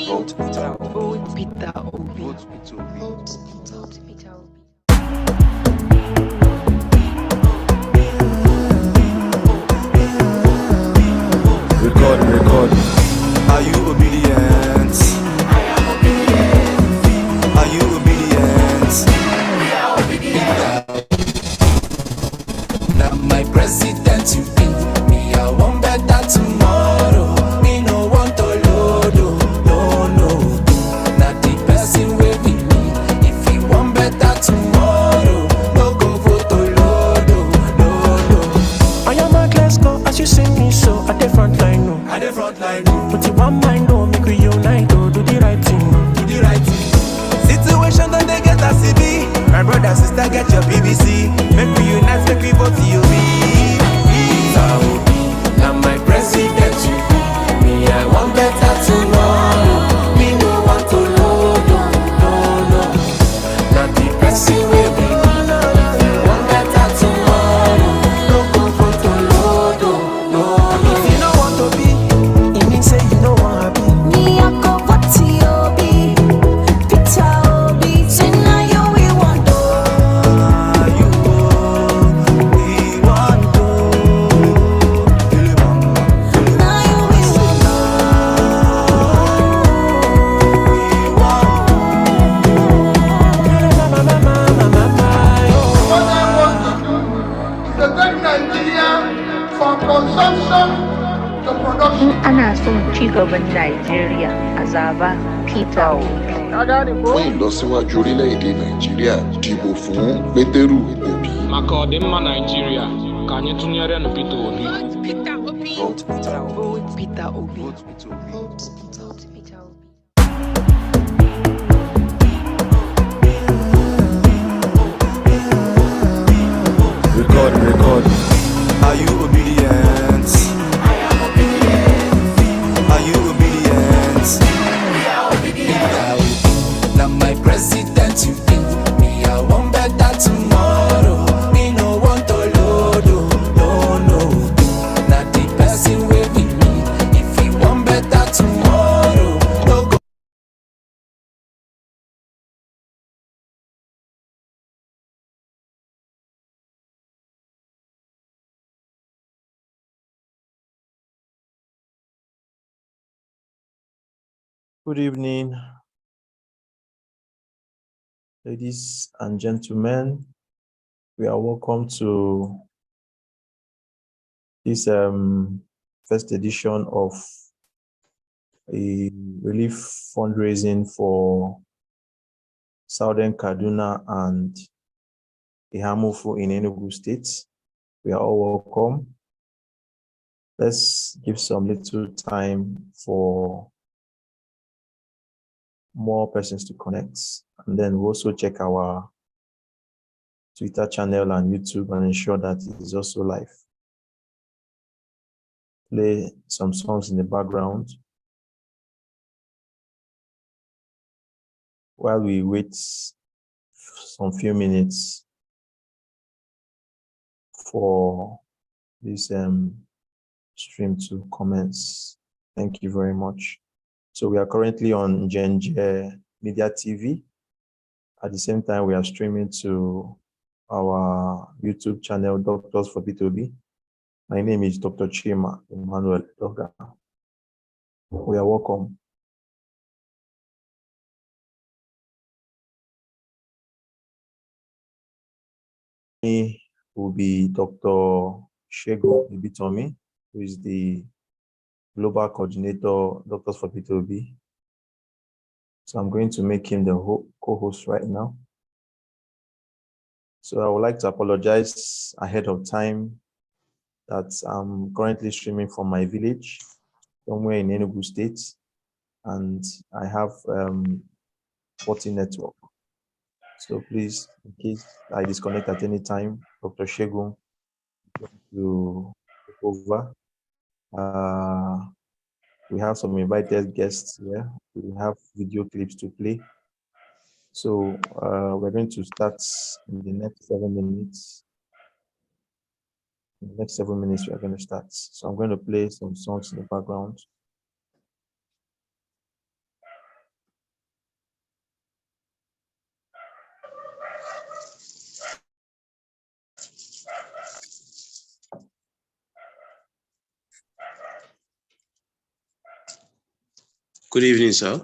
Vote Peter Obi. Vote Peter Obi. Vote Peter Obi. Vote Peter Obi. Record. Are you obedient? I am obedient. Are you obedient? We are obedient. Now my president you be. Me I want better tomorrow. Me no want to load. No. Now the person will be me. If you want better tomorrow, no go vote to load. No. I am a let's go as you sing me so at the front line. No. At the front line, Put it one mind, oh, make we unite, oh, do the right thing. do the right thing. Situation don't they get a CB. My brother, sister, get your BBC. Make we unite, make we vote you Now my president you be. Me I want better tomorrow. Me no want to load. No. Now the person will be me. If you want better tomorrow, no go for to load. No. If you don't want to be, it means say you don't want to be. Me I go vote Obi, Peter Obi. Say now you we want to. Now you we want What I want to do is to take Nigeria from consumption to production. Ana son ci gaban Najeriya a zaba Peter Obi. Fún ìlọsíwájú orílẹ̀-èdè Nàìjíríà, dìbò fún Pétérù Obi. maka ọdịmma Naịjirịa ka anyị tụnyere na Peter Obi. Vote Peter Obi. Vote Peter Obi. Vote Peter Obi. Vote Peter Obi. Vote Peter Obi. Record. Are you obedient? I am obedient. Are you obedient? We are obedient. Now my president you be. Me I want better tomorrow. Me no want to load. No. Now the person will be me. If you want better tomorrow, no go. Good evening, ladies and gentlemen. We are welcome to this first edition of a relief fundraising for Southern Kaduna and Eha-Amufu in Enugu State. We are all welcome. Let's give some little time for more persons to connect, and then we'll also check our Twitter channel and YouTube and ensure that it is also live. Play some songs in the background while we wait some few minutes for this stream to commence. Thank you very much. So we are currently on NjenjeMediaTV. At the same time, we are streaming to our YouTube channel, Doctors for Peter Obi. My name is Dr. Chima Emmanuel Doga. We are welcome. Me will be Dr. Shego Ibitomi, who is the Global Coordinator, Doctors for Peter Obi. So I'm going to make him the co-host right now. So I would like to apologize ahead of time that I'm currently streaming from my village, somewhere in Enugu State, and I have 40 network. So please, in case I disconnect at any time, Dr. Shegun to take over. We have some invited guests here. We have video clips to play. So we're going to start in the next 7 minutes. In the next 7 minutes, we are going to start. So I'm going to play some songs in the background. Good evening, sir.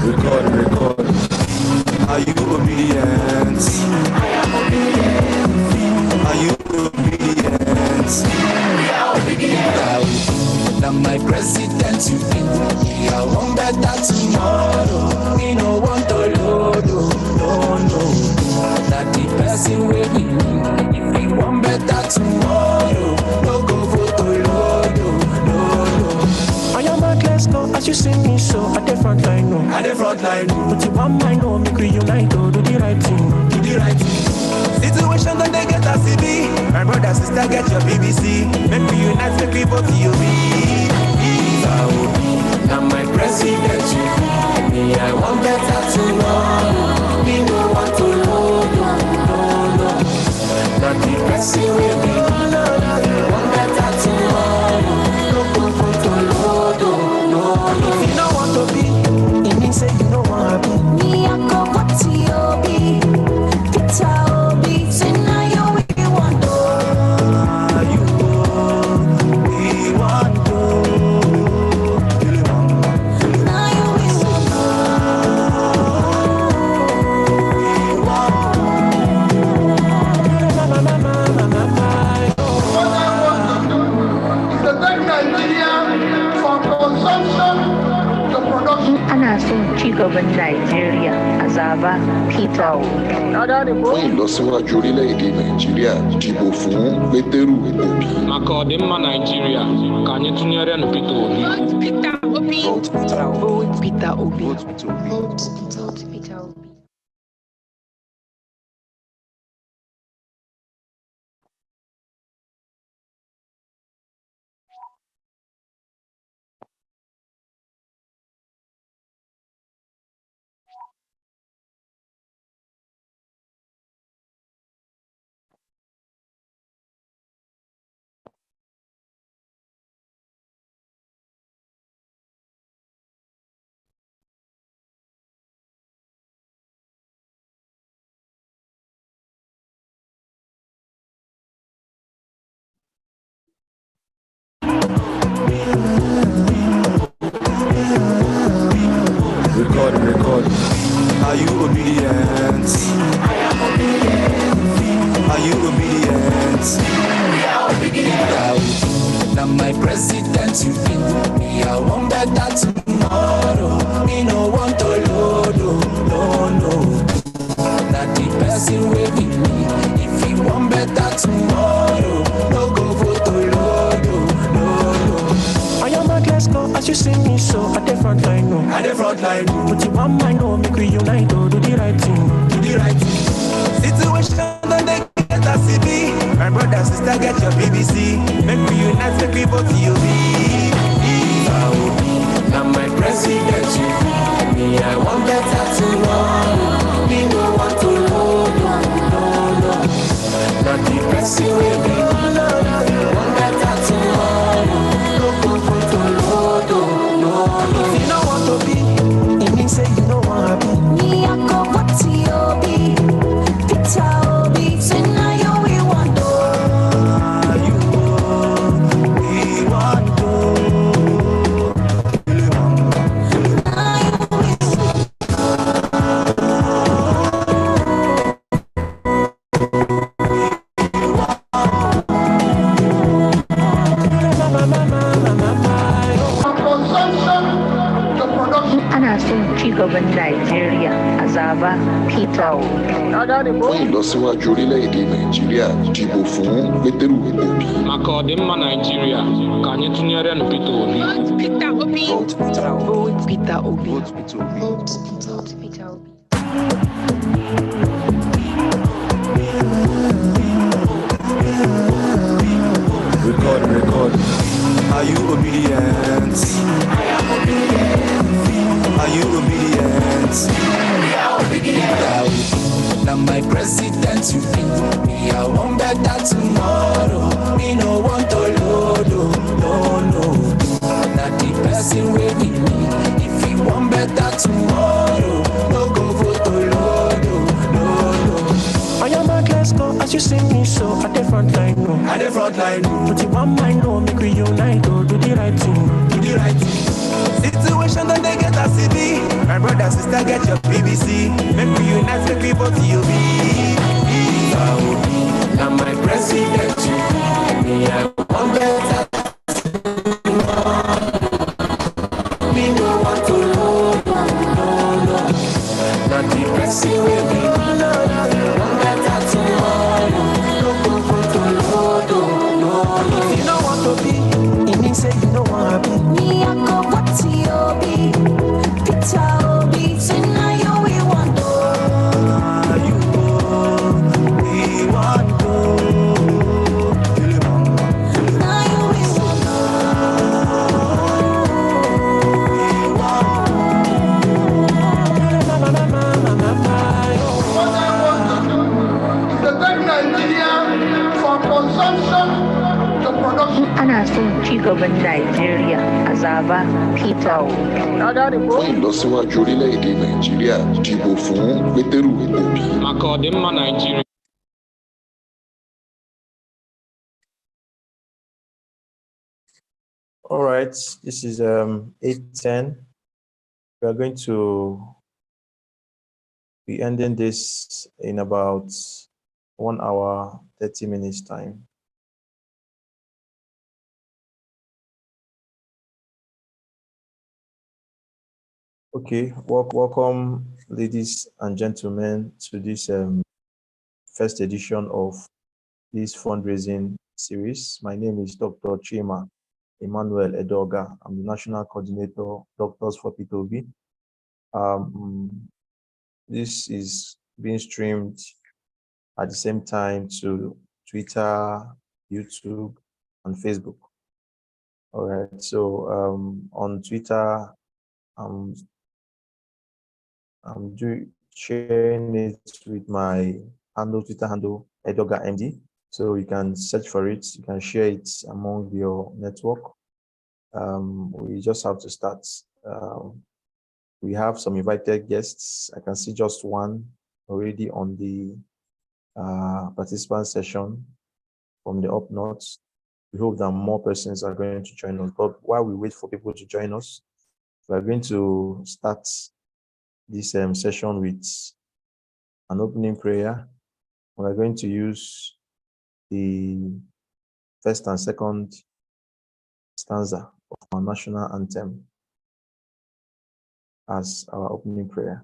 Record. Are you obedient? Are you obedient? Now my president, you think I want better tomorrow. We no want to load, no. That the person will be. If we want better tomorrow, no go vote to load, no. I am at let's go as you see me so at the front line, no. At the front line, But you want my no, make we unite, oh, do the right thing. do the right thing. Situation that they get a CB. My brother, sister, get your BBC. Make we unite, make we vote to Obi. Now my president, you me, I want better tomorrow. Me no want to load, no. Not the person will be. I want better tomorrow. No go to load, no. If you don't want to be, it means say you don't want to be. Me, I go what to Obi, Peter Obi. Say now you really want to. You we want to. Now you really want It's a take Nigeria from consumption to production. Ana son ci gaban Najeriya a zaba Peter Obi. fún ìlọsíwájú orílẹ̀-èdè nàìjíríà dìbò fún pétérù òbí. maka ọdịmma Naijiria ka anyị tụnyere nụ Peter Obi. Peter Obi. Vote Peter Obi. Vote Peter Obi. Vote Peter Obi. Vote Peter Obi. Record. Are you obedient? Are you obedient? Now my president, you think me, I want better tomorrow. Me no want to load, no. That the person will be me. If you want better tomorrow, no go vote to load, no. I am at let's go as you see me so at the front line, no. At the front line, But you want my no, make we unite, oh, do the right thing. do the right thing. Situation that they get a CB. My brother, sister, get your BBC. Make we unite, make we vote to Obi. Now my president, you me, I want better tomorrow. Me no want to load, no. Not the person will be. Want better tomorrow. No go to load, no. If you don't want to be, it means say you don't want to be. me, I go what to Obi, Peter Obi. Say now you really want to. You we want to. Now you really From consumption to production. Ana son ci gaban Najeriya a zaba Peter Obi. fún ìlọsíwájú orílẹ̀-èdè nàìjíríà dìbò fún pétérù òbí. maka ọdịmma Naijiria ka anyị tụnyere nụ Peter Obi. Vote Peter Obi. Vote Peter Obi. Vote Peter Obi. Vote Peter Obi. Vote Peter Obi. Record. Are you obedient? Are you obedient? Now my president, you think me, I want better tomorrow. Me no want to load, no. That the person will be me. If you want better tomorrow, no go vote to load, no. I am at let's let's go. As you see me, so at the front line, no. At the front line, But you want my no, make we unite, oh, do the right thing. do the right thing. Situation that they get a CD. My brother, sister, get your BBC. Make we unite, make we vote you be. Now my president, me, I want better. Me no want to know, no. Not the president will be. Want better tomorrow. No. If you don't want to be, it means say you don't want to be. Me, I go back to Obi, Peter Obi. Say now you we want to. You we want to. Now you we want to. What I want to do is to take Nigeria from consumption to production. Ana son ci gaban Najeriya a zaba Peter Obi. fún ìlọsíwájú orílẹ̀-èdè nàìjíríà dìbò fún pétérù òbí. maka ọdịmma Naijiria. All right, this is 8:10. We are going to be ending this in about 1 hour, 30 minutes time. Okay, welcome, ladies and gentlemen, to this first edition of this fundraising series. My name is Dr. Chima Emmanuel Edoga. I'm the National Coordinator, Doctors for P2B. This is being streamed at the same time to Twitter, YouTube, and Facebook. All right, so on Twitter, I'm sharing it with my Twitter handle, Edoga MD. So you can search for it, you can share it among your network. We just have to start. We have some invited guests. I can see just one already on the participant session from the up north. We hope that more persons are going to join us. But while we wait for people to join us, we are going to start this session with an opening prayer. We're going to use the first and second stanza of our national anthem as our opening prayer.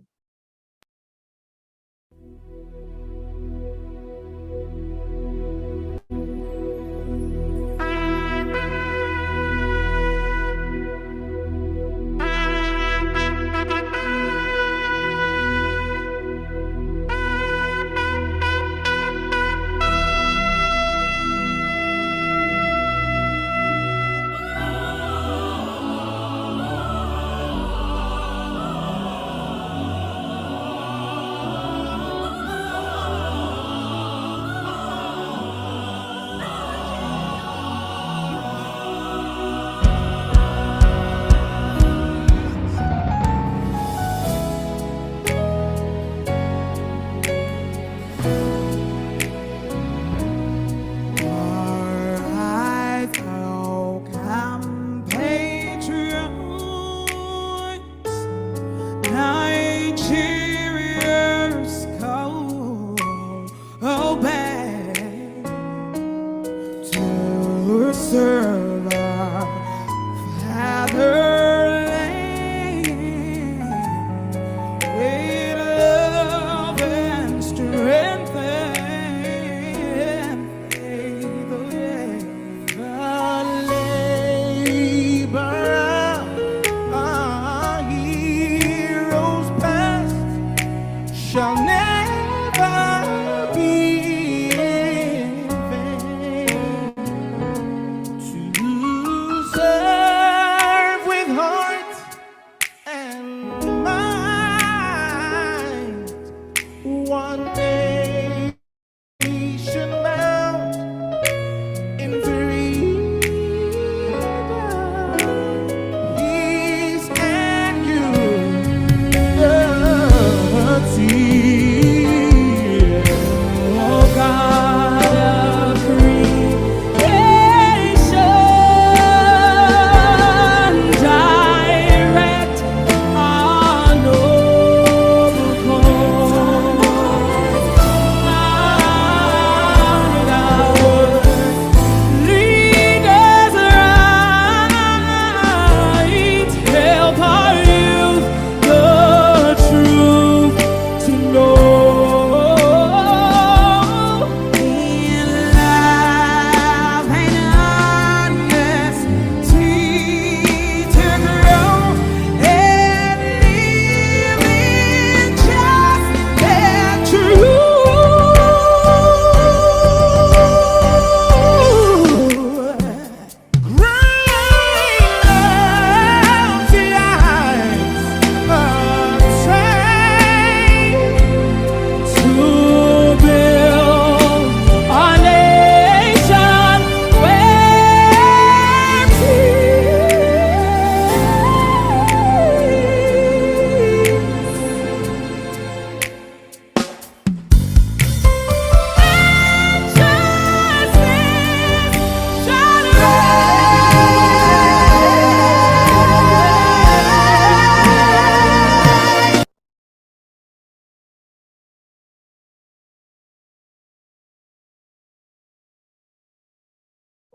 Shall never be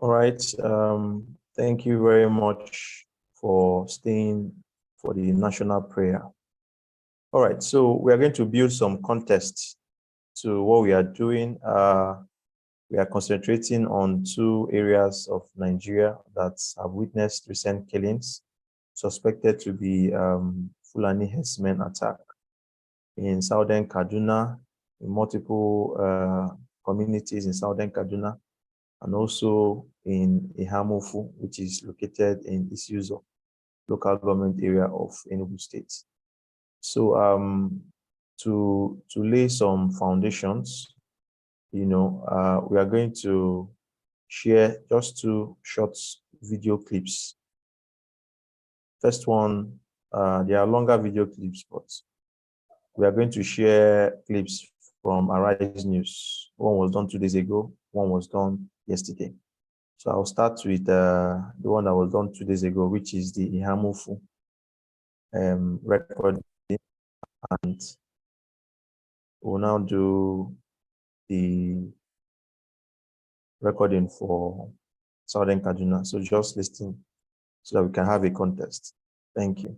All right. Thank you very much for staying for the national prayer. All right. So we are going to build some context to what we are doing. We are concentrating on two areas of Nigeria that have witnessed recent killings, suspected to be Fulani herdsmen attack in southern Kaduna, in multiple communities in southern Kaduna, and also in Eha-Amufu, which is located in Isuzo, local government area of Enugu State. So to lay some foundations, we are going to share just two short video clips. First one, there are longer video clips, but we are going to share clips from Arise News. One was done 2 days ago, one was done yesterday. So I'll start with the one that was done 2 days ago, which is the Eha-Amufu record, and we'll now do the recording for Southern Kaduna. So just listen so that we can have a context. Thank you.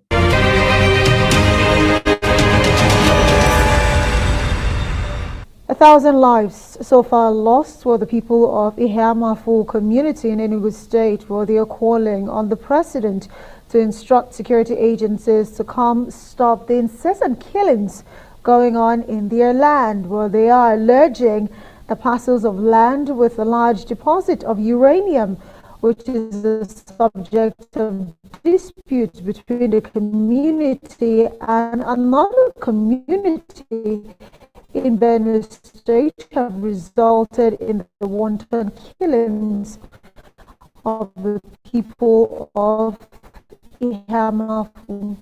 1,000 lives so far lost for the people of Eha-Amufu community in Enugu State, where they are calling on the president to instruct security agencies to come stop the incessant killings going on in their land, where they are alleging the parcels of land with a large deposit of uranium, which is the subject of dispute between the community and another community in Benue State, have resulted in the wanton killings of the people of Eha-Amufu.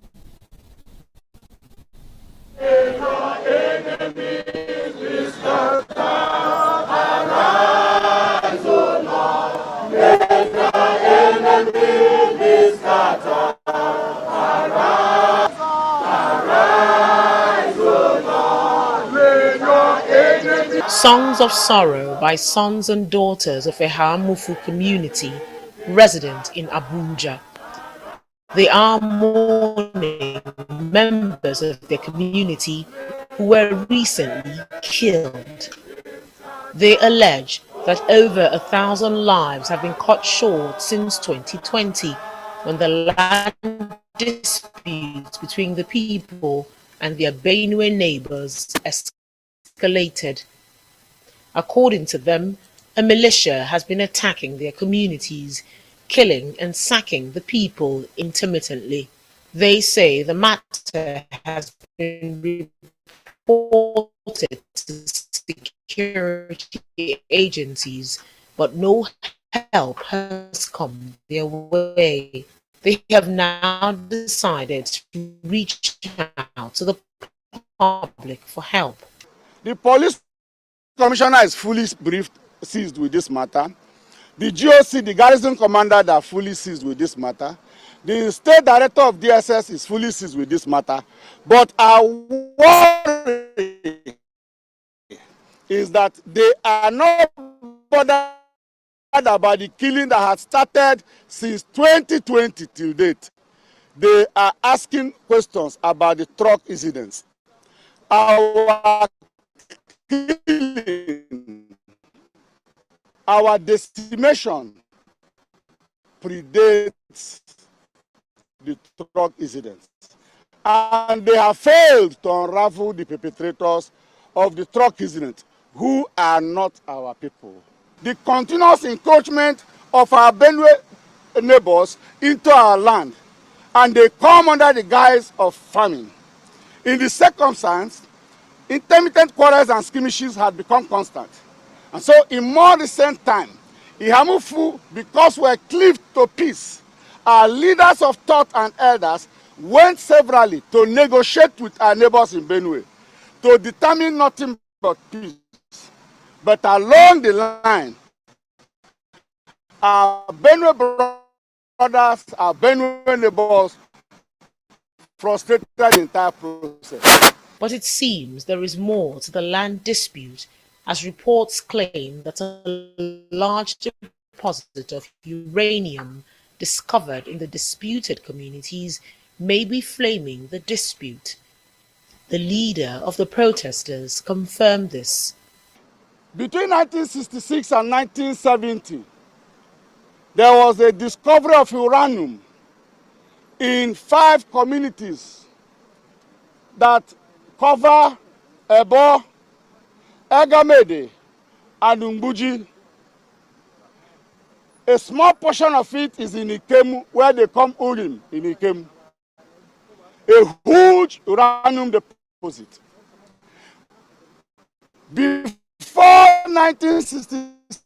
Songs of Sorrow by sons and daughters of Eha-Amufu community resident in Abuja. They are mourning members of their community who were recently killed. They allege that over 1,000 lives have been cut short since 2020, when the land disputes between the people and their Benue neighbors escalated. According to them, a militia has been attacking their communities, killing and sacking the people intermittently. They say the matter has been reported to security agencies, but no help has come their way. They have now decided to reach out to the public for help. The police commissioner is fully briefed, seized with this matter. The GOC, the garrison commander, are fully seized with this matter. The state director of DSS is fully seized with this matter. But our worry is that they are not bothered about the killing that had started since 2020 till date. They are asking questions about the truck incidents. Our killing, our decimation predates the truck incidents, and they have failed to unravel the perpetrators of the truck incident, who are not our people. The continuous encroachment of our Benue neighbors into our land, and they come under the guise of farming. In the circumstance, intermittent quarrels and skirmishes had become constant. And so in more recent time, Eha-Amufu, because we're cleaved to peace, our leaders of thought and elders went severally to negotiate with our neighbors in Benue to determine nothing but peace. But along the line, our Benue brothers, our Benue neighbors frustrated the entire process. But it seems there is more to the land dispute, as reports claim that a large deposit of uranium discovered in the disputed communities may be flaming the dispute. The leader of the protesters confirmed this. Between 1966 and 1970, there was a discovery of uranium in 5 communities that cover Ebo, Egamede, and Umbuji. A small portion of it is in Ikemu, where they come Urim in Ikemu. A huge uranium deposit. Before 1966,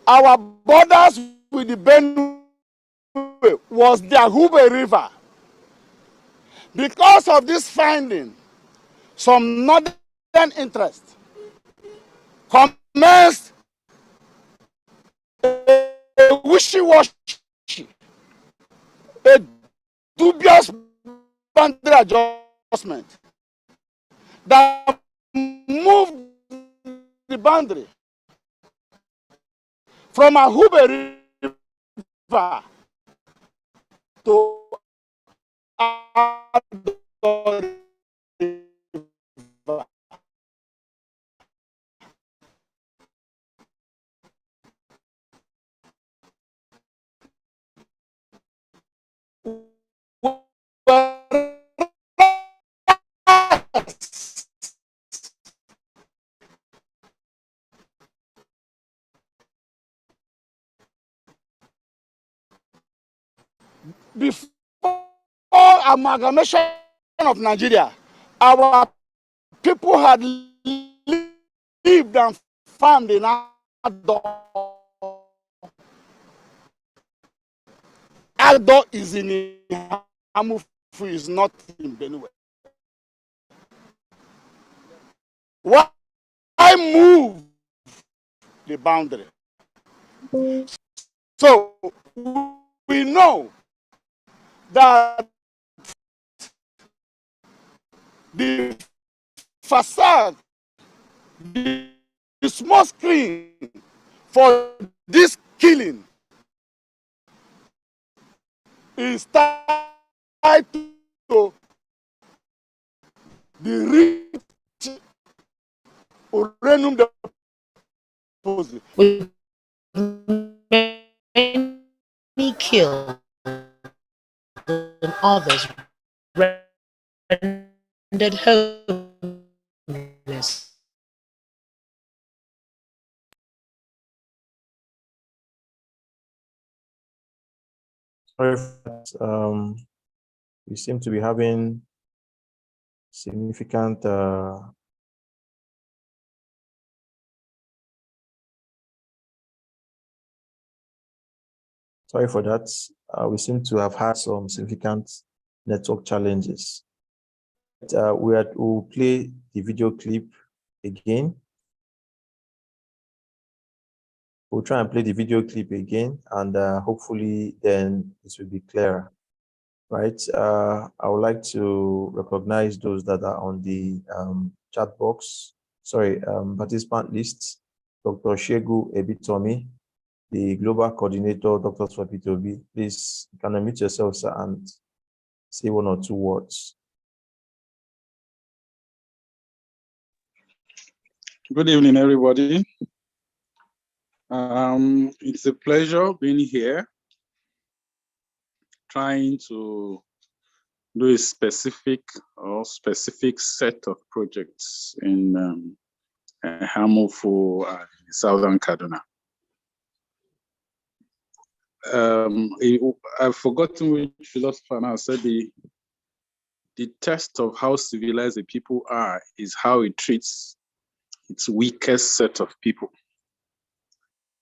our borders with the Benue was the Ahube River. Because of this finding, some northern interests commenced a wishy-washy, a dubious boundary adjustment that moved the boundary from Ahube River to Ado River. Before amalgamation of Nigeria, our people had lived and farmed in Ado. Ado is in Eha-Amufu, is not in Benue. Why move the boundary? So we know that the facade, the small screen for this killing is tied to the rich uranium deposit. With many killed and others rendered homeless. Sorry for that. We seem to be having significant sorry for that. We seem to have had some significant network challenges. We'll play the video clip again. We'll try and play the video clip again, and hopefully then it will be clearer. Right. I would like to recognize those that are on the chat box. Sorry, participant list. Dr. Shegu Ebitomi, the Global Coordinator, Doctors for P2B. Please, you can unmute yourself, sir, and say 1 or 2 words. Good evening, everybody. It's a pleasure being here, trying to do a specific set of projects in Eha-Amufu and Southern Kaduna. I've forgotten which philosopher now said the test of how civilized a people are is how it treats its weakest set of people.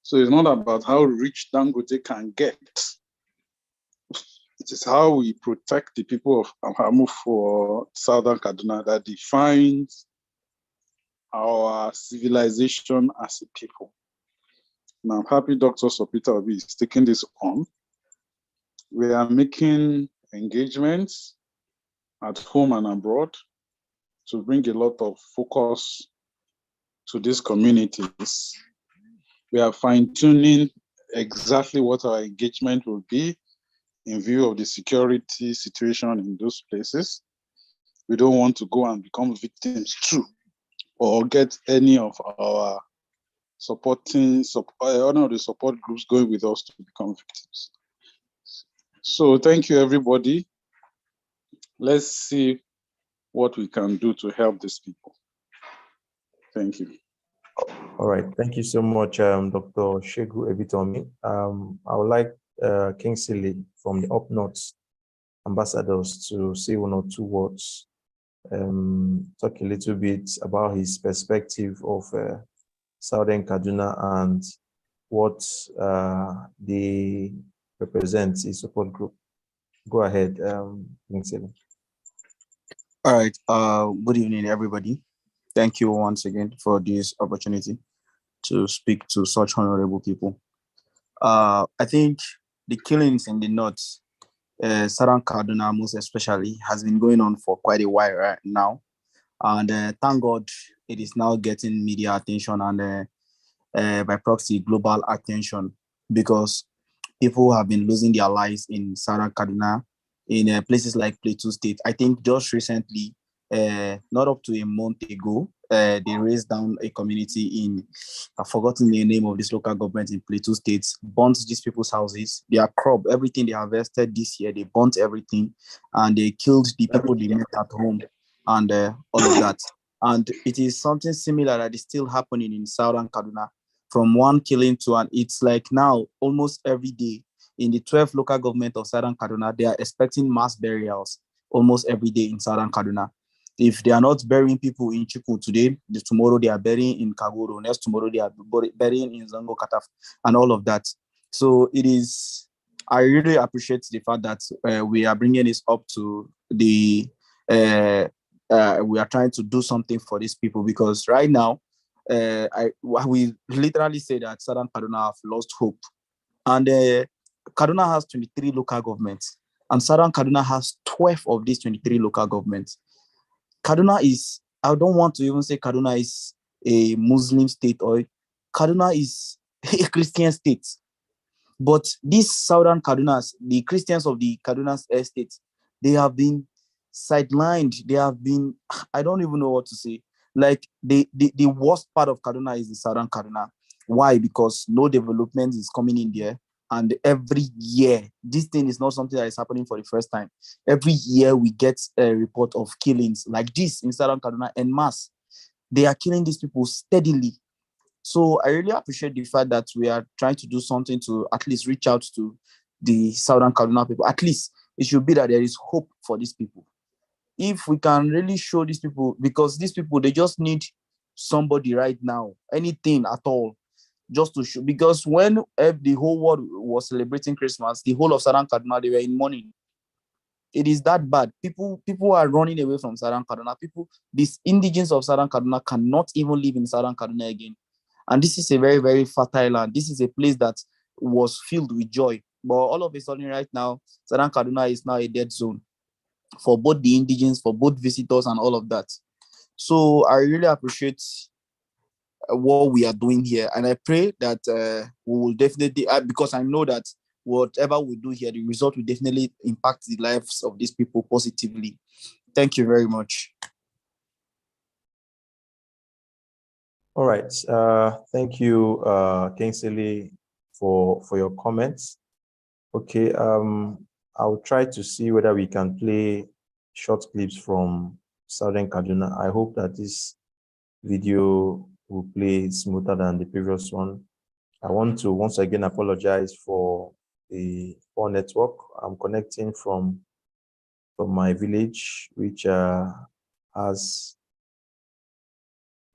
So it's not about how rich Dangote can get. It is how we protect the people of Eha-Amufu or Southern Kaduna that defines our civilization as a people. And I'm happy Dr. Sopita Obi is taking this on, We are making engagements at home and abroad to bring a lot of focus to these communities. We are fine-tuning exactly what our engagement will be in view of the security situation in those places. We don't want to go and become victims too, or get any of our one of the support groups going with us to become victims. So thank you, everybody. Let's see what we can do to help these people. Thank you. All right, thank you so much, Dr. Shegu Ebitomi. I would like Kingsley from the Up North ambassadors to say one or two words, talk a little bit about his perspective of Southern Kaduna and what they represent, his support group. Go ahead, Kingsley. All right, good evening, everybody. Thank you once again for this opportunity to speak to such honorable people. I think the killings in the north, Southern Kaduna most especially, has been going on for quite a while right now. And thank God it is now getting media attention and by proxy global attention, because people have been losing their lives in Southern Kaduna, in places like Plateau State. I think just recently, not up to a month ago, they raised down a community in, I've forgotten the name of this local government in Plateau State, burnt these people's houses, their crop, everything they harvested this year, they burnt everything, and they killed the people they met at home, and all of that. And it is something similar that is still happening in Southern Kaduna, from one killing to an, it's like now almost every day in the 12 local government of Southern Kaduna, they are expecting mass burials almost every day in Southern Kaduna. If they are not burying people in Chiku today, tomorrow they are burying in Kagoro, next tomorrow they are burying in Zango Kataf, and all of that. So it is, I really appreciate the fact that we are bringing this up to the, we are trying to do something for these people, because right now, we literally say that Southern Kaduna have lost hope. And Kaduna has 23 local governments, and Southern Kaduna has 12 of these 23 local governments. Kaduna is, I don't want to even say Kaduna is a Muslim state, or Kaduna is a Christian state. But these Southern Kadunas, the Christians of the Kaduna state, they have been sidelined. They have been, I don't even know what to say. Like the worst part of Kaduna is the Southern Kaduna. Why? Because no development is coming in there. And every year, this thing is not something that is happening for the first time. Every year we get a report of killings like this in Southern Kaduna en masse. They are killing these people steadily. So I really appreciate the fact that we are trying to do something to at least reach out to the Southern Kaduna people. At least it should be that there is hope for these people. If we can really show these people, because these people, they just need somebody right now, anything at all, just to show. Because when the whole world was celebrating Christmas, the whole of Southern Kaduna, they were in mourning. It is that bad. People are running away from Southern Kaduna. These indigenes of Southern Kaduna cannot even live in Southern Kaduna again. And this is a very, very fertile land. This is a place that was filled with joy. But all of a sudden right now, Southern Kaduna is now a dead zone for both the indigenes, for both visitors and all of that. So I really appreciate what we are doing here. And I pray that we will definitely, because I know that whatever we do here, the result will definitely impact the lives of these people positively. Thank you very much. All right. Thank you, Kingsley, for your comments. Okay. I'll try to see whether we can play short clips from Southern Kaduna. I hope that this video will play smoother than the previous one. I want to once again apologize for the poor network. I'm connecting from my village, which has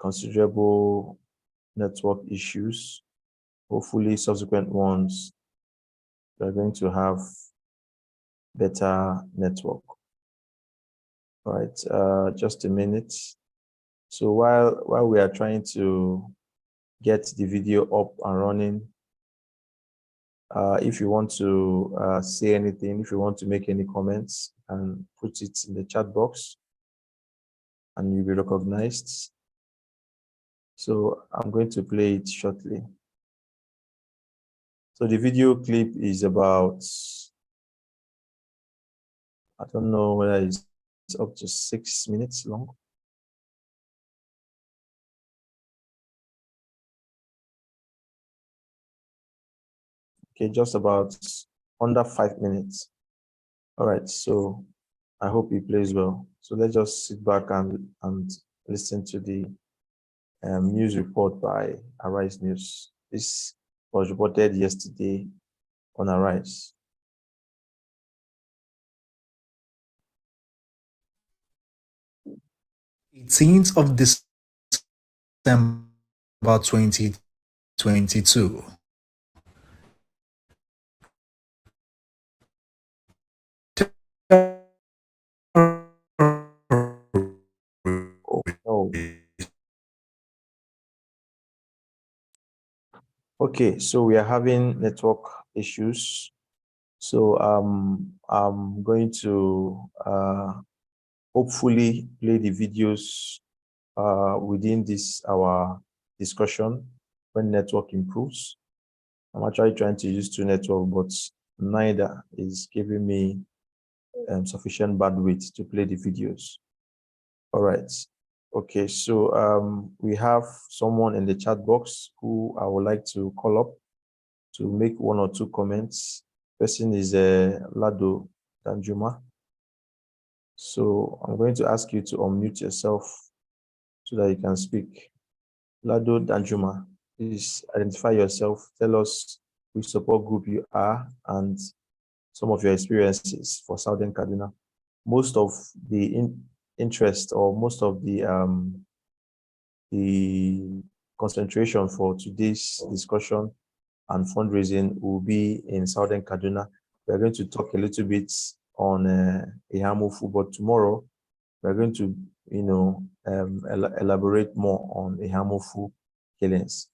considerable network issues. Hopefully, subsequent ones, we're going to have better network. All right, just a minute. So while we are trying to get the video up and running, If you want to say anything, if you want to make any comments, and put it in the chat box, and you'll be recognized. So I'm going to play it shortly. So the video clip is about, I don't know whether it's up to 6 minutes long. Okay, just about under 5 minutes. All right, so I hope it plays well. So let's just sit back and listen to the news report by Arise News. This was reported yesterday on Arise. 18th of December 2022. Oh. Okay, so we are having network issues. So I'm going to hopefully play the videos within this our discussion when network improves. I'm actually trying to use two networks, but neither is giving me sufficient bandwidth to play the videos. All right. Okay, so we have someone in the chat box who I would like to call up to make one or two comments. Person is Lado Danjuma. So I'm going to ask you to unmute yourself so that you can speak. Lado Danjuma, please identify yourself. Tell us which support group you are and some of your experiences for Southern Kaduna. Most of the interest or most of the concentration for today's discussion and fundraising will be in Southern Kaduna. We're going to talk a little bit on Eha-Amufu, but tomorrow we're going to, elaborate more on Eha-Amufu killings.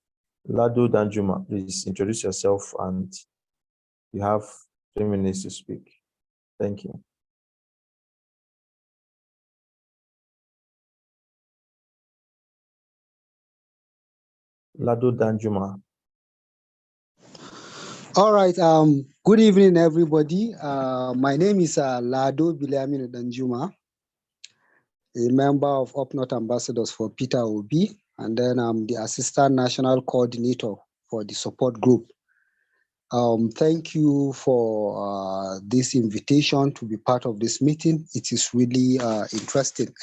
Lado Danjuma, please introduce yourself, and you have 3 minutes to speak. Thank you. Lado Danjuma. All right. Good evening, everybody. My name is Lado Biliamino Danjuma, a member of Up North Ambassadors for Peter Obi, and then I'm the Assistant National Coordinator for the support group. Thank you for this invitation to be part of this meeting. It is really interesting.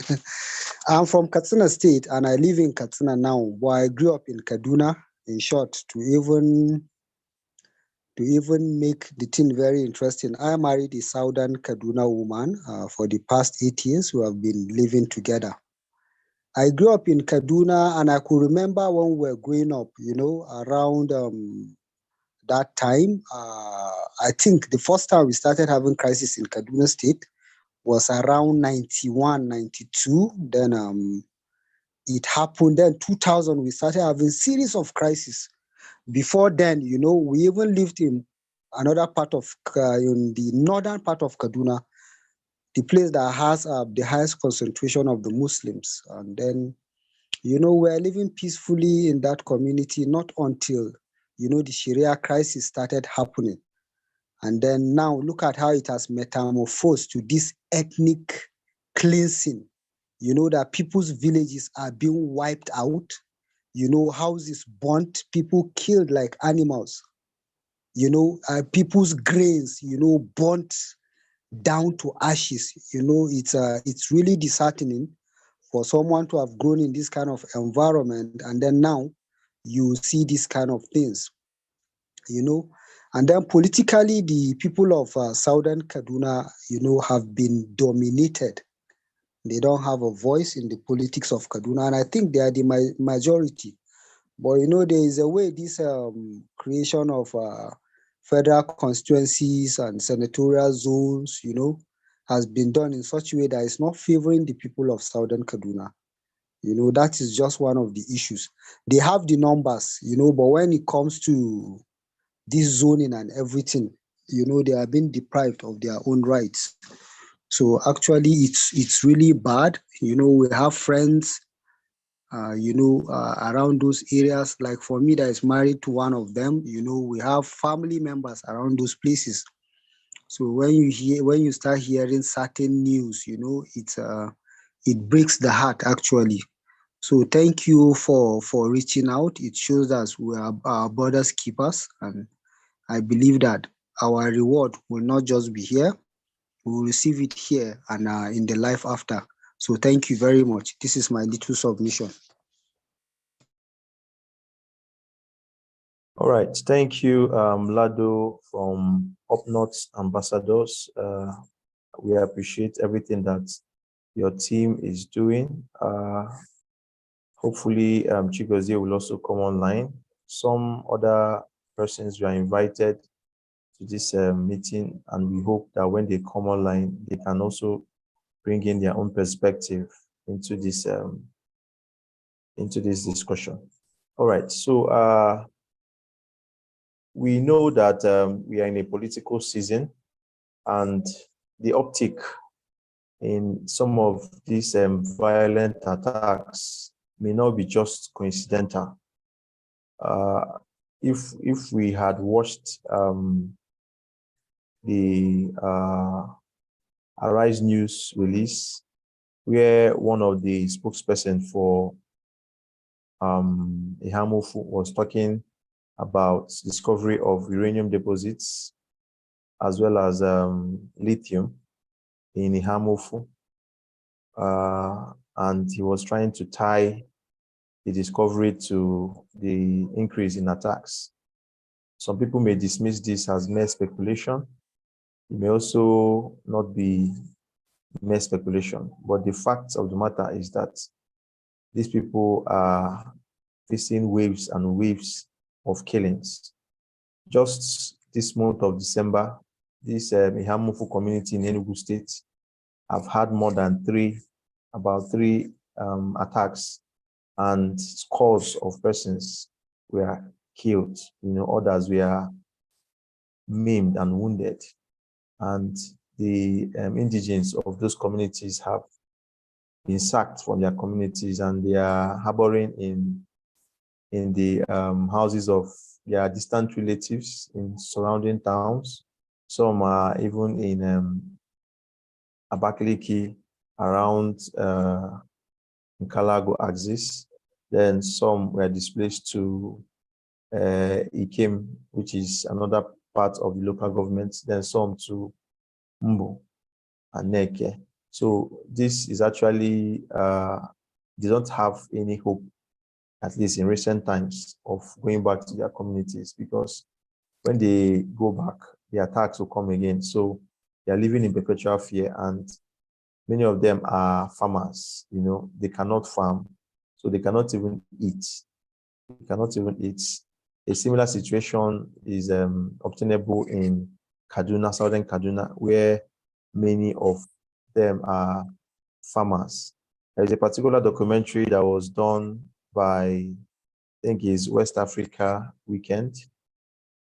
I'm from Katsina State, and I live in Katsina now, but I grew up in Kaduna. In short, to even make the thing very interesting, I married a Southern Kaduna woman for the past 8 years. We have been living together. I grew up in Kaduna, and I could remember when we were growing up, around that time. I think the first time we started having crisis in Kaduna State was around 91, 92. Then it happened. Then 2000, we started having series of crises. Before then, we even lived in another part of, in the northern part of Kaduna, the place that has the highest concentration of the Muslims. And then, we're living peacefully in that community, not until, the Sharia crisis started happening. And then now look at how it has metamorphosed to this ethnic cleansing, that people's villages are being wiped out, houses burnt, people killed like animals, people's grains, burnt down to ashes. It's really disheartening for someone to have grown in this kind of environment, and then now you see this kind of things, And then politically, the people of Southern Kaduna, have been dominated. They don't have a voice in the politics of Kaduna, and I think they are the majority. But, there is a way this creation of federal constituencies and senatorial zones, has been done in such a way that it's not favoring the people of Southern Kaduna. That is just one of the issues. They have the numbers, but when it comes to this zoning and everything, they are being deprived of their own rights. So actually, it's really bad. We have friends, around those areas. Like for me, that is married to one of them. We have family members around those places. So when you start hearing certain news, it breaks the heart actually. So thank you for reaching out. It shows us we are our borders keepers, and I believe that our reward will not just be here; we will receive it here and in the life after. So thank you very much. This is my little submission. All right, thank you, Lado from Up North Ambassadors. We appreciate everything that your team is doing. Hopefully, Chigozie will also come online. Some other persons were invited to this meeting, and we hope that when they come online, they can also bring in their own perspective into this discussion. All right, so we know that we are in a political season, and the uptick in some of these violent attacks may not be just coincidental. If we had watched the Arise News release, where one of the spokesperson for Eha-Amufu was talking about discovery of uranium deposits as well as lithium in Eha-Amufu, and he was trying to tie the discovery to the increase in attacks. Some people may dismiss this as mere speculation. It may also not be mere speculation, but the fact of the matter is that these people are facing waves and waves of killings. Just this month of December, this Eha-Amufu community in Enugu State have had more than about three attacks, and scores of persons were killed. Others were maimed and wounded, and the indigents of those communities have been sacked from their communities, and they are harboring in the houses of their distant relatives in surrounding towns. Some are even in Abakaliki, around Nkalago axis. Then some were displaced to Ikem, which is another part of the local government. Then some to Mbo and Neke. So this is actually, they don't have any hope, at least in recent times, of going back to their communities, because when they go back, the attacks will come again. So they are living in perpetual fear, and many of them are farmers. They cannot farm, so they cannot even eat. They cannot even eat. A similar situation is obtainable in Kaduna, southern Kaduna, where many of them are farmers. There is a particular documentary that was done by, I think it's West Africa Weekend.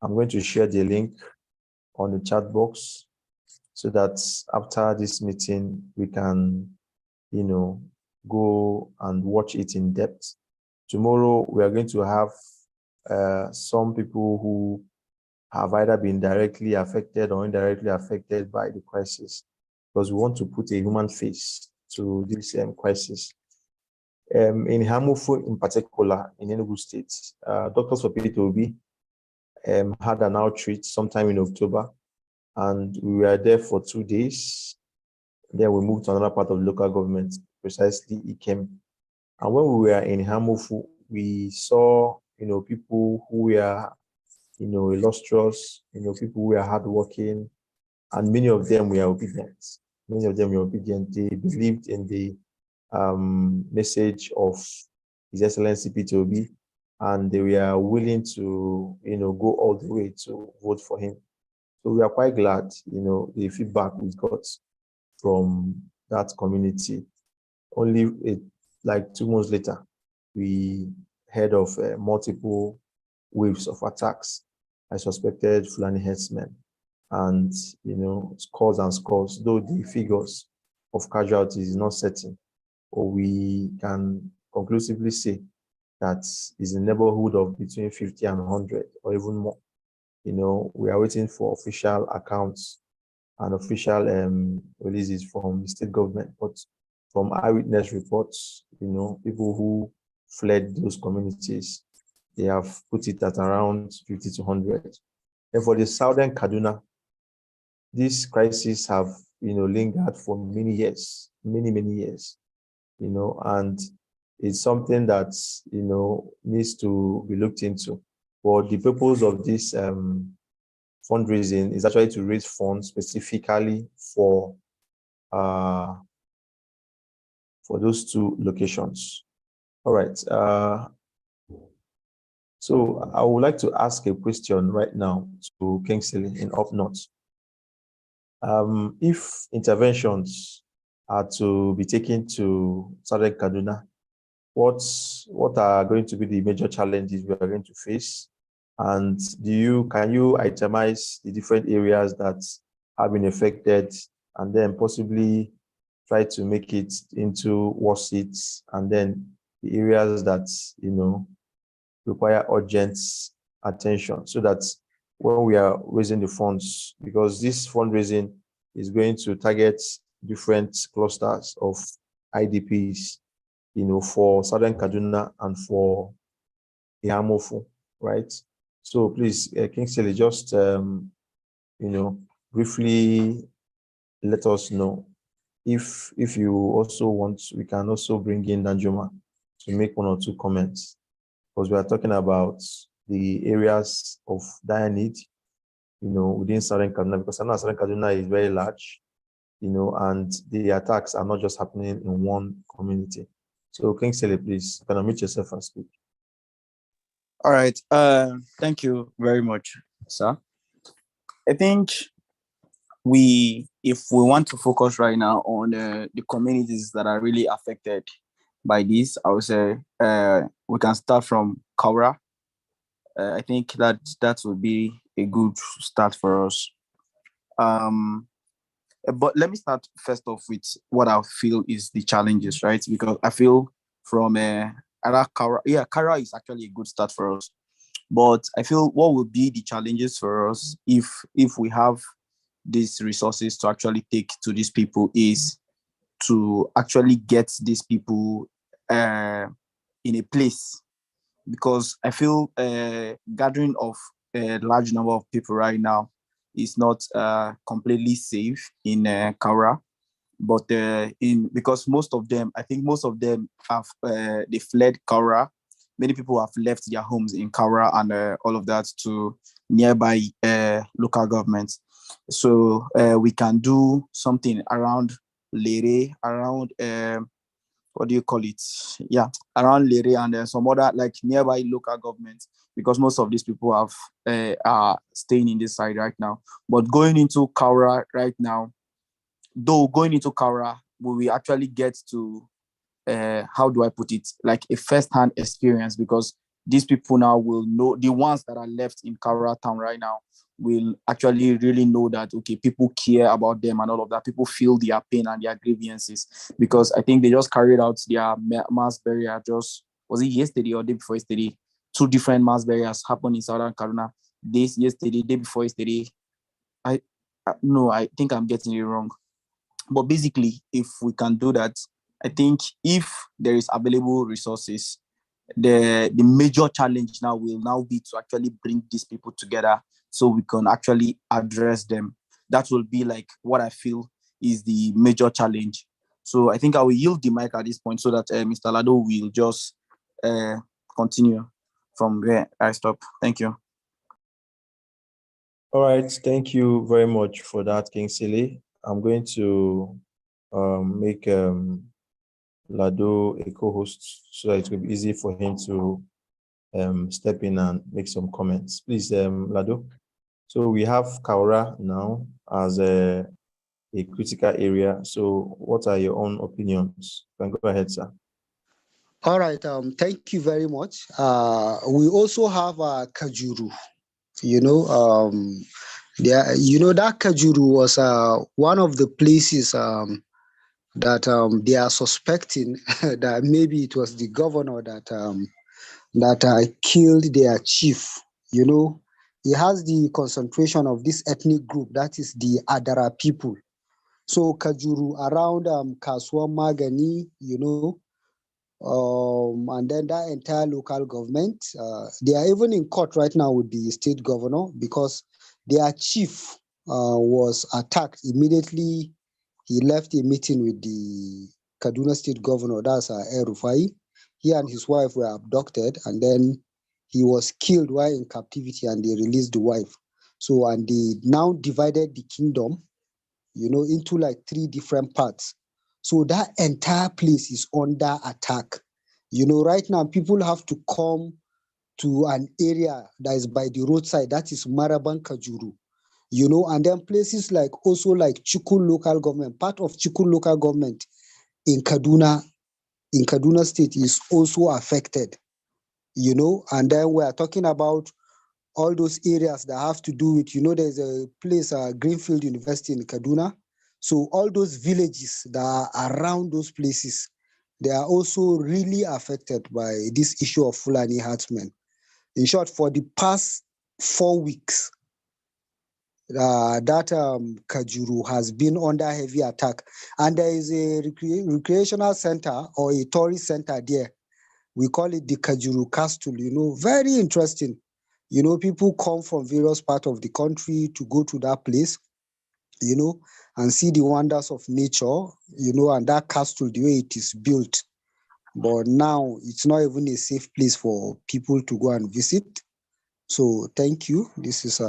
I'm going to share the link on the chat box so that after this meeting, we can, go and watch it in depth. Tomorrow, we are going to have some people who have either been directly affected or indirectly affected by the crisis, because we want to put a human face to this crisis. In Eha-Amufu in particular, in Enugu State, Doctors for Obi had an outreach sometime in October, and we were there for 2 days. Then we moved to another part of the local government, precisely Ikem. And when we were in Eha-Amufu, we saw, people who were, illustrious, people who were hardworking, and many of them were obedient. Many of them were obedient. They believed in the message of His Excellency Peter Obi, and they were willing to, go all the way to vote for him. So we are quite glad, the feedback we got from that community. Only like 2 months later, we heard of multiple waves of attacks I suspected Fulani herdsmen. And, scores and scores, though the figures of casualties is not certain, or we can conclusively say that is in the neighborhood of between 50 and 100 or even more. We are waiting for official accounts and official releases from the state government, but from eyewitness reports, people who fled those communities, they have put it at around 50 to 100. And for the southern Kaduna, these crises have, lingered for many years, many years, and it's something that, needs to be looked into. But the purpose of this fundraising is actually to raise funds specifically for those two locations. All right. So I would like to ask a question right now to Kingsley in Up North. If interventions are to be taken to Southern Kaduna, what are going to be the major challenges we are going to face? And can you itemize the different areas that have been affected, and then possibly try to make it into worst hits, and then the areas that require urgent attention, so that when we are raising the funds, because this fundraising is going to target different clusters of IDPs, for Southern Kaduna and for Eha-Amufu, right? So please, Kingsley, just, briefly let us know. If you also want, we can also bring in Danjuma to make one or two comments, because we are talking about the areas of dire need, within Southern Kaduna, because I know Southern Kaduna is very large, and the attacks are not just happening in one community. So Kingsley, please, can you unmute yourself and speak? All right. Thank you very much, sir. I think if we want to focus right now on the communities that are really affected by this, I would say we can start from Kaura. I think that would be a good start for us. But let me start first off with what I feel is the challenges, right? Because I feel from Kaura is actually a good start for us. But I feel what will be the challenges for us if we have these resources to actually take to these people is to actually get these people in a place, because I feel gathering of a large number of people right now is not completely safe in Kaura, but because most of them have they fled Kaura. Many people have left their homes in Kaura and all of that to nearby local governments. So we can do something around Lere, around what do you call it? Yeah, around Lere and some other like nearby local governments, because most of these people are staying in this side right now. But going into Kaura right now, we will actually get to how do I put it, like a first-hand experience, because these people now will know, the ones that are left in Kaura town right now will actually really know that, okay, people care about them and all of that. People feel their pain and their grievances, because I think they just carried out their mass burial was it yesterday or day before yesterday? 2 different mass burials happened in Southern Kaduna. Yesterday, day before yesterday. I think I'm getting it wrong. But basically, if we can do that, I think if there is available resources, the major challenge now will be to actually bring these people together so we can actually address them. That will be like what I feel is the major challenge. So I think I will yield the mic at this point so that Mr. Lado will just continue from where I stop. Thank you. All right, thank you very much for that, Kingsley. I'm going to make Lado a co-host so that it will be easy for him to step in and make some comments. Please, Lado. So we have Kaura now as a critical area. So what are your own opinions? You can go ahead, sir. All right. Thank you very much. We also have Kajuru. You know, there, that Kajuru was one of the places that they are suspecting that maybe it was the governor that killed their chief. You know, he has the concentration of this ethnic group, that is the Adara people. So Kajuru around Kaswa Magani, and then that entire local government, they are even in court right now with the state governor because their chief was attacked immediately. He left a meeting with the Kaduna state governor, that's Rufai. He and his wife were abducted, and then he was killed while in captivity, and they released the wife. So, and they now divided the kingdom, into like 3 different parts. So that entire place is under attack. Right now people have to come to an area that is by the roadside, that is Maraban Kajuru, and then places like also like Chikun local government, part of Chikun local government in Kaduna state is also affected, and then we are talking about all those areas that have to do with, there's a place, Greenfield University in Kaduna. So all those villages that are around those places, they are also really affected by this issue of Fulani herdsmen. In short, for the past 4 weeks, that Kajuru has been under heavy attack. And there is a recreational center or a tourist center there. We call it the Kajuru Castle, very interesting. People come from various parts of the country to go to that place, and see the wonders of nature, and that castle, the way it is built. But now it's not even a safe place for people to go and visit. So thank you. This is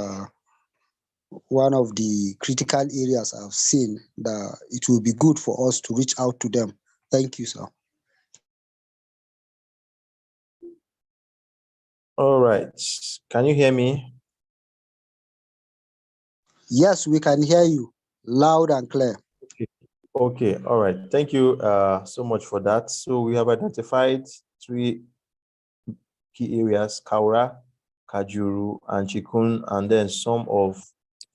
one of the critical areas I've seen that it will be good for us to reach out to them. Thank you, sir. All right. Can you hear me? Yes, we can hear you loud and clear. Okay. All right. Thank you so much for that. So we have identified 3 key areas: Kaura, Kajuru, and Chikun, and then some of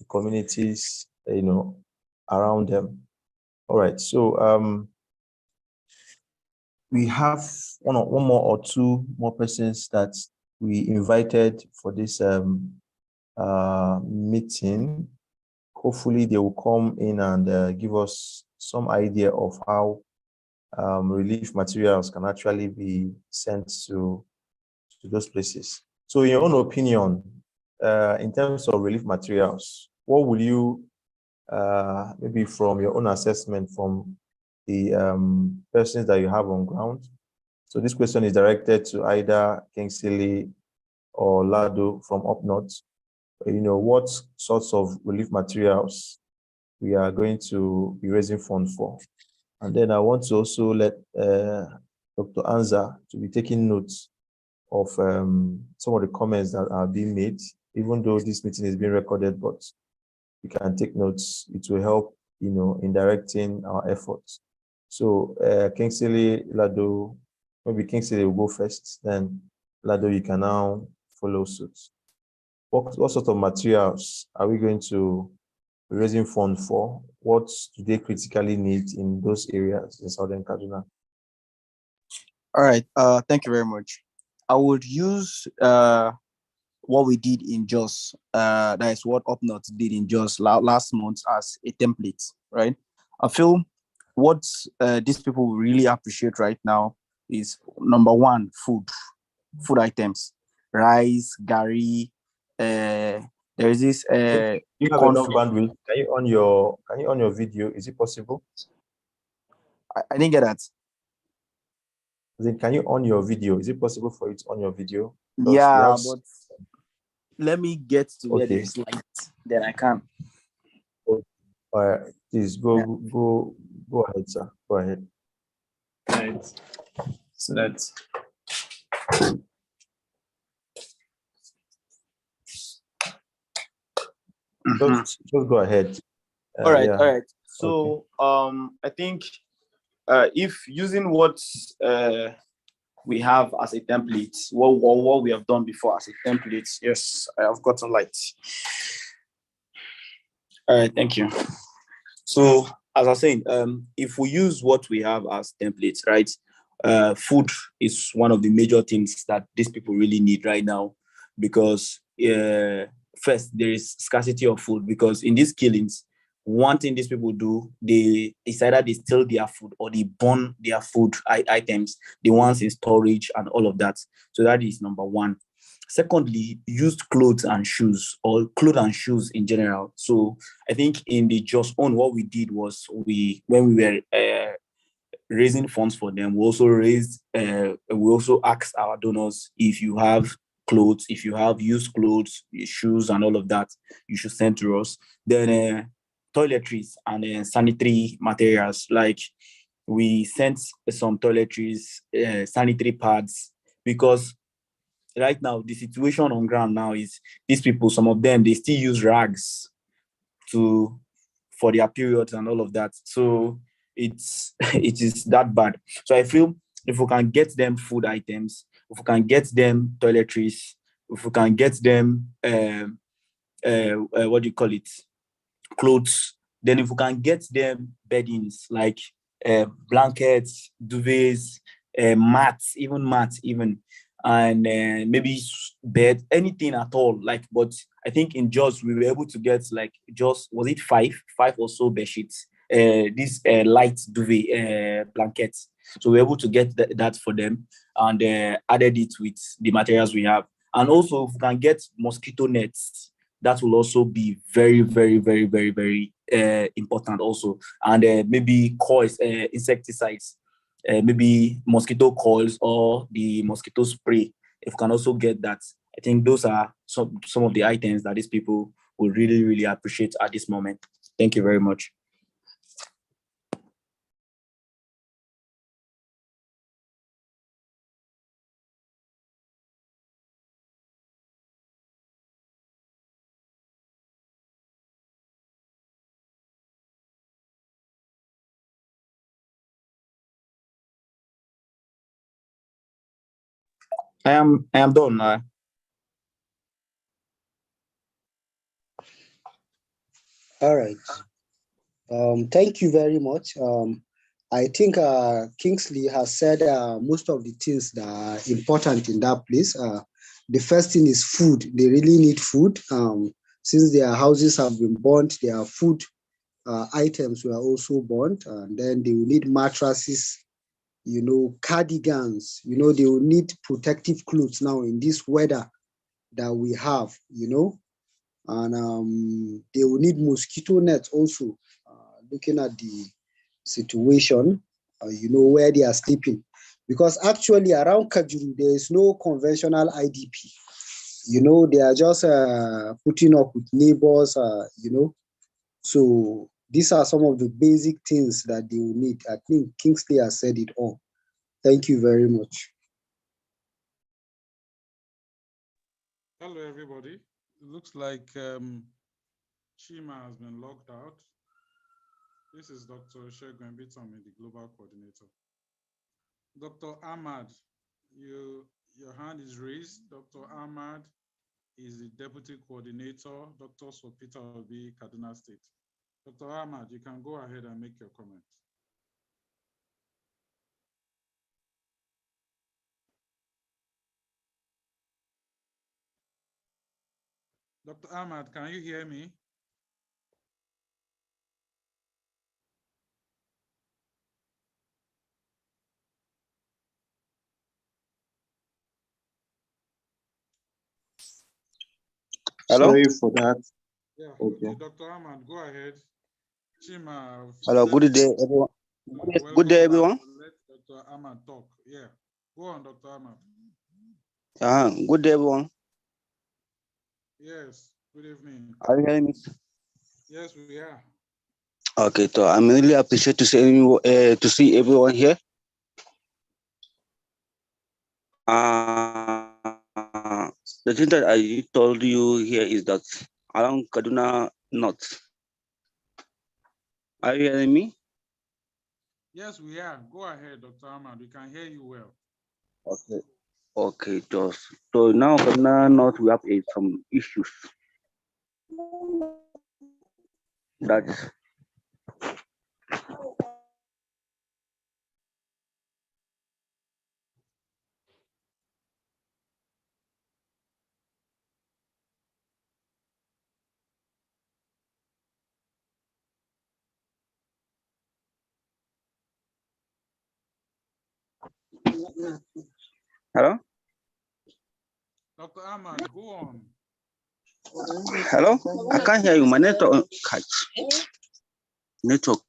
the communities, around them. All right. So we have one more or 2 more persons that we invited for this meeting. Hopefully they will come in and give us some idea of how relief materials can actually be sent to those places. So in your own opinion, in terms of relief materials, what will you, maybe from your own assessment from the persons that you have on ground? So this question is directed to either Kingsley or Lado from up north. What sorts of relief materials we are going to be raising funds for. And then I want to also let Dr. Anza to be taking notes of some of the comments that are being made, even though this meeting is being recorded, but you can take notes. It will help, in directing our efforts. So Kingsley, Lado, maybe Kingsley will go first, then Lado, you can now follow suit. What sort of materials are we going to be raising funds for? What do they critically need in those areas in Southern Kaduna? All right. Thank you very much. I would use what we did in Jos. That is what Up North did in Jos last month as a template, right? I feel what these people will really appreciate right now is number 1, food items, rice, gari. There is this. You have enough bandwidth. Can you on your video? Is it possible? I didn't get that. Then can you on your video? Is it possible for it on your video? Yeah, but let me get to where there's light, then I can. Please go ahead, sir. Go ahead. Right. So that's just go ahead. All right. So I think if using what we have as a template, what we have done before as a template. Yes, I have gotten light. All right, thank you. So as I was saying, if we use what we have as templates, right? Food is one of the major things that these people really need right now, because first, there is scarcity of food, because in these killings, one thing these people do, it's either they steal their food or they burn their food items, the ones in storage and all of that. So that is number one. Secondly, used clothes and shoes, or clothes and shoes in general. So I think in the Just Own, what we did was when we were raising funds for them, we also asked our donors, if you have clothes, if you have used clothes, shoes, and all of that, you should send to us. Then toiletries and sanitary materials, like we sent some toiletries, sanitary pads, because right now the situation on ground now is these people, some of them, they still use rags for their periods and all of that. So it is that bad. So I feel if we can get them food items, if we can get them toiletries, if we can get them what do you call it, clothes, then if we can get them beddings, like blankets, duvets, mats, and maybe bed, anything at all. Like, but I think in Jaws we were able to get, like, just, was it five or so bed sheets, these light duvet blankets. So we were able to get that for them, and added it with the materials we have. And also, if we can get mosquito nets, that will also be very, very, very, very, very important also. And maybe coils, insecticides, maybe mosquito coils or the mosquito spray. If we can also get that, I think those are some of the items that these people will really, really appreciate at this moment. Thank you very much. I am done now. All right. Thank you very much. I think Kingsley has said most of the things that are important in that place. The first thing is food. They really need food. Since their houses have been burnt, their food items were also burnt. And then they will need mattresses, cardigans. They will need protective clothes now in this weather that we have, and they will need mosquito nets also, looking at the situation, where they are sleeping. Because actually around Kajuru, there is no conventional IDP. They are just putting up with neighbors, So these are some of the basic things that they will need. I think Kingsley has said it all. Thank you very much. Hello, everybody. It looks like Chima has been logged out. This is Dr. Shegun Bitomi, the Global Coordinator. Dr. Ahmad, your hand is raised. Dr. Ahmad is the Deputy Coordinator, Dr. Sopita Obi, Kaduna State. Dr. Ahmad, you can go ahead and make your comment. Dr. Ahmad, can you hear me? Hello? Sorry for that. Yeah, okay. Dr. Ahmad, go ahead. Chima. Hello, good day, everyone. Good day, everyone. Let Dr. Ahmad talk. Yeah. Go on, Dr. Ahmad. Good day, everyone. Yes, good evening. Are you hearing me? Yes, we are. Okay, so I'm really appreciate to see everyone here. The thing that I told you here is that around Kaduna North. Are you hearing me? Yes, we are. Go ahead, Dr. Ahmad. We can hear you well. Okay. Okay, just so now Kaduna North we have some issues. That's hello? Dr. Ahmad, go on. Hello? I can't hear you. My network network.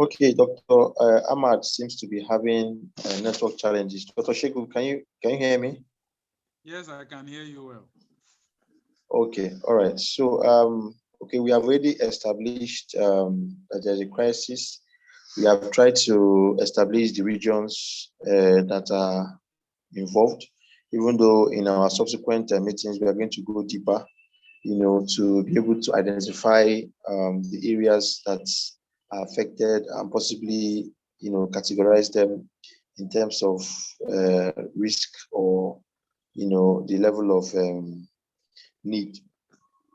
Okay, Dr. Ahmad seems to be having network challenges. Dr. Sheku, can you hear me? Yes, I can hear you well. Okay, all right. So, okay, we have already established that there's a crisis. We have tried to establish the regions that are involved, even though in our subsequent meetings, we are going to go deeper, to be able to identify the areas that are affected and possibly, categorize them in terms of risk or, the level of need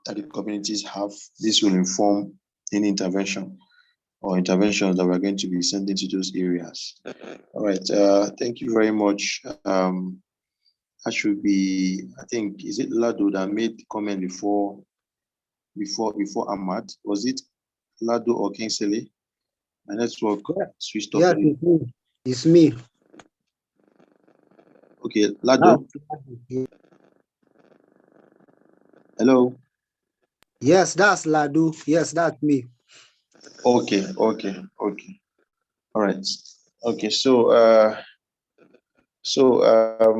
that the communities have. This will inform any intervention or interventions that we're going to be sending to those areas. All right. Thank you very much. I should be, I think, is it Lado that made the comment before Ahmad? Was it Lado or Kingsley? My network switched off. Yes, it's me. It's me. Okay, Lado. Hello. Yes, that's Ladu. Yes, that's me. Okay. All right. Okay, so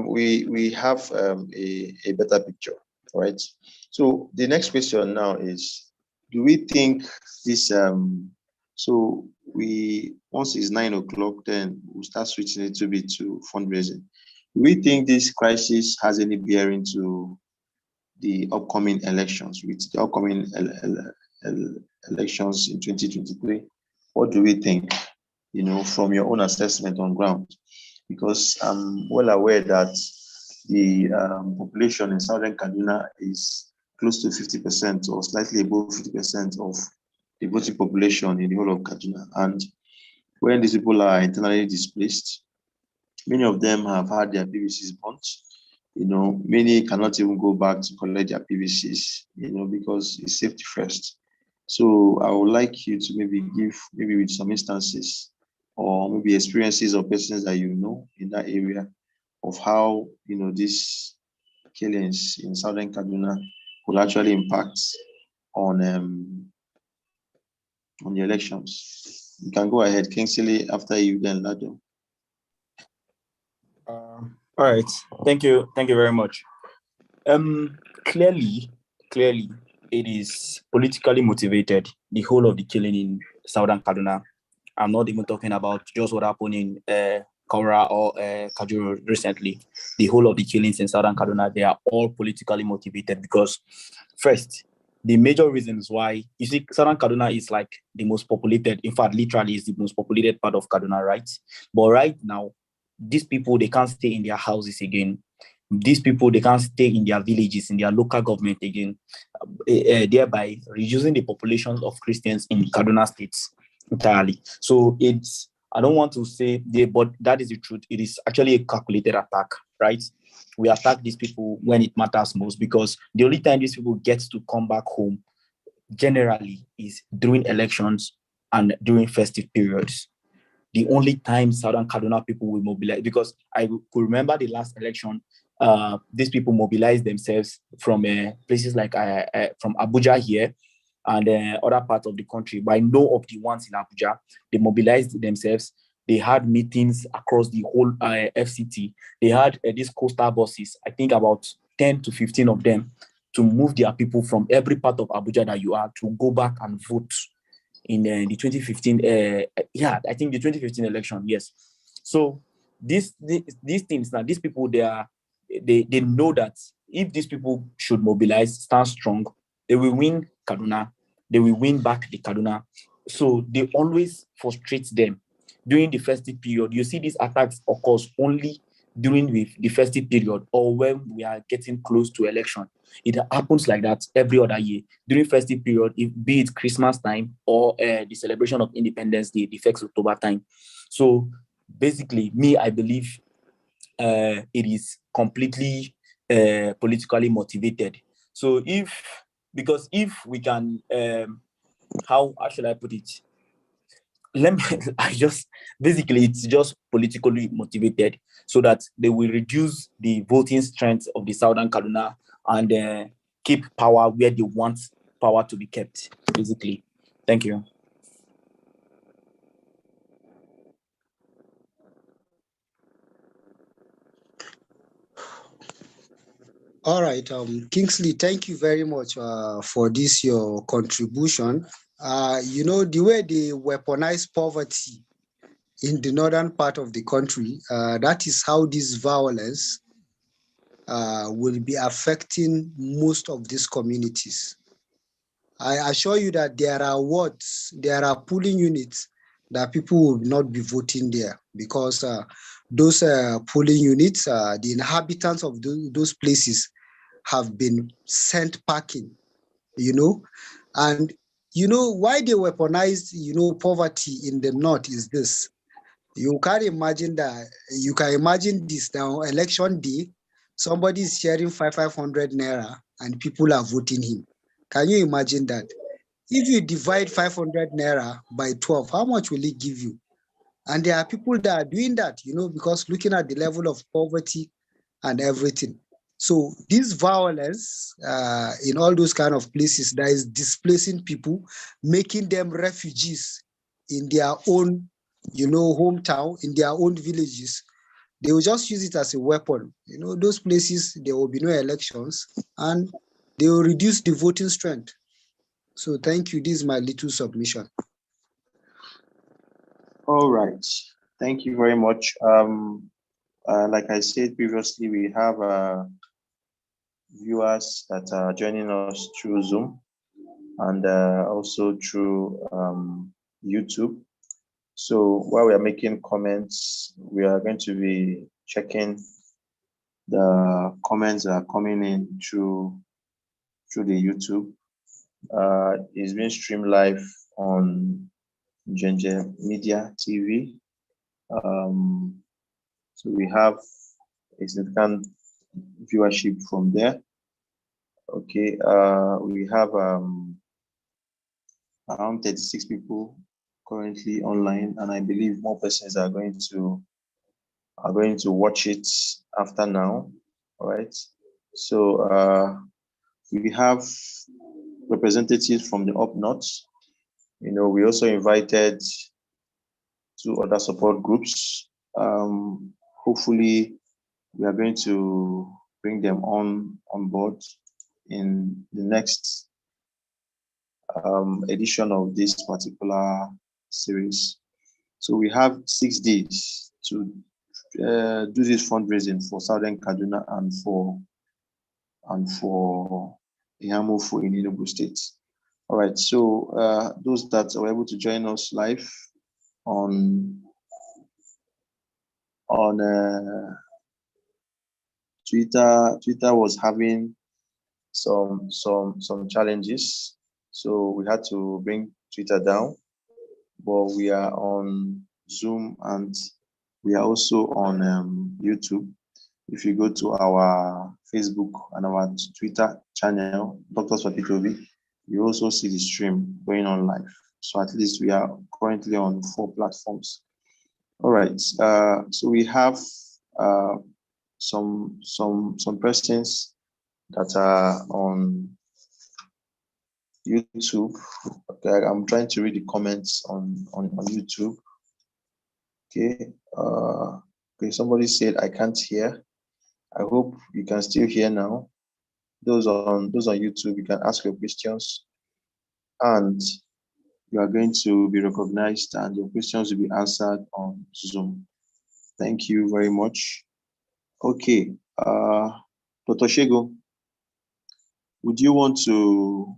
we have a better picture, right? So the next question now is, do we think this so we once it's 9 o'clock, then we'll start switching a little bit to fundraising. Do we think this crisis has any bearing to the upcoming elections, with the upcoming elections in 2023? What do we think, from your own assessment on ground? Because I'm well aware that the population in southern Kaduna is close to 50% or slightly above 50% of the voting population in the whole of Kaduna. And when these people are internally displaced, many of them have had their PVCs burnt. Many cannot even go back to collect their PVCs, because it's safety first. So I would like you to maybe give, maybe with some instances or maybe experiences of persons that you know in that area of how, these killings in southern Kaduna could actually impact on the elections. You can go ahead, Kingsley, after you, then Lado. All right. Thank you very much. Clearly, it is politically motivated, the whole of the killing in southern Kaduna. I'm not even talking about just what happened in Kaura or Kajuru recently. The whole of the killings in southern Kaduna, they are all politically motivated because, first, the major reasons why, you see, southern Kaduna is like the most populated, in fact, literally is the most populated part of Kaduna, right? But right now, these people, they can't stay in their houses again. These people, they can't stay in their villages, in their local government again, thereby reducing the population of Christians in Kaduna states entirely. So it's, I don't want to say, but that is the truth. It is actually a calculated attack, right? We attack these people when it matters most, because the only time these people get to come back home generally is during elections and during festive periods. The only time southern Kaduna people will mobilize, because I could remember the last election, these people mobilized themselves from places like from Abuja here and other parts of the country. But I know of the ones in Abuja, they mobilized themselves. They had meetings across the whole FCT. They had these coastal buses, I think about 10 to 15 of them, to move their people from every part of Abuja that you are to go back and vote in the 2015, I think the 2015 election, yes. So these things now, these people, they know that if these people should mobilize, stand strong, They will win Kaduna. They will win back the Kaduna. So they always frustrate them. During the festive period, you see these attacks occurs only during the festive period or when we are getting close to election. It happens like that every other year. During festive period, be it Christmas time or the celebration of Independence Day, the 1st October time. So basically, I believe it is completely politically motivated. So because if we can, how should I put it? It's just politically motivated so that they will reduce the voting strength of the Southern Kaduna and keep power where they want power to be kept, basically. Thank you. All right, Kingsley, thank you very much for this, your contribution. The way they weaponize poverty in the northern part of the country, that is how this violence will be affecting most of these communities. I assure you that there are wards, there are polling units that people will not be voting there because those polling units, the inhabitants of those places have been sent packing, and why they weaponize, poverty in the north is this. You can imagine this now, election day, somebody is sharing 500 naira and people are voting him. Can you imagine that? If you divide 500 naira by 12, how much will it give you? And there are people that are doing that, because looking at the level of poverty and everything. So this violence in all those kind of places that is displacing people, making them refugees in their own, hometown, in their own villages, they will just use it as a weapon. Those places, there will be no elections and they will reduce the voting strength. So thank you. This is my little submission. All right. Thank you very much. Like I said previously, we have viewers that are joining us through Zoom and also through YouTube. So while we are making comments, we are going to be checking the comments that are coming in through the YouTube. It's being streamed live on NjenjeMediaTV. So we have a significant viewership from there. Okay, we have around 36 people currently online, and I believe more persons are going to watch it after now. All right. So we have representatives from the up north. We also invited 2 other support groups. Hopefully, we are going to bring them on board in the next edition of this particular series. So we have 6 days to do this fundraising for Southern Kaduna and for Eha-Amufu in Enugu State. All right, so those that were able to join us live on Twitter was having some challenges, so we had to bring Twitter down, but we are on Zoom and we are also on YouTube. If you go to our Facebook and our Twitter channel, Dr. Swapitobi, you also see the stream going on live. So at least we are currently on 4 platforms. All right. So we have some persons that are on YouTube. Okay, I'm trying to read the comments on YouTube. Okay. Okay. Somebody said I can't hear. I hope you can still hear now. Those on YouTube, you can ask your questions, and you are going to be recognized, and your questions will be answered on Zoom. Thank you very much. Okay, Dr. Shego, would you want to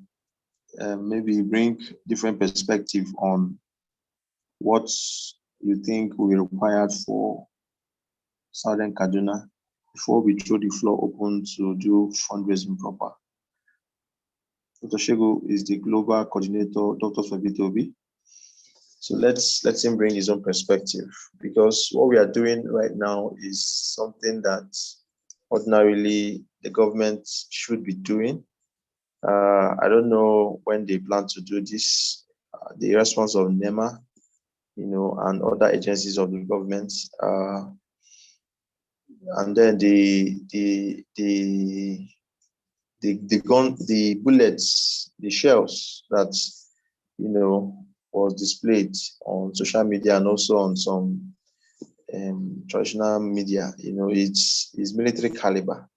maybe bring different perspective on what you think will be required for Southern Kaduna before we throw the floor open to do fundraising proper? Dr. Shego is the global coordinator, Doctors for B2B. So let's him bring his own perspective, because what we are doing right now is something that ordinarily the government should be doing. I don't know when they plan to do this. The response of NEMA, and other agencies of the government, and then the bullets, the shells that was displayed on social media and also on some traditional media. It's military caliber.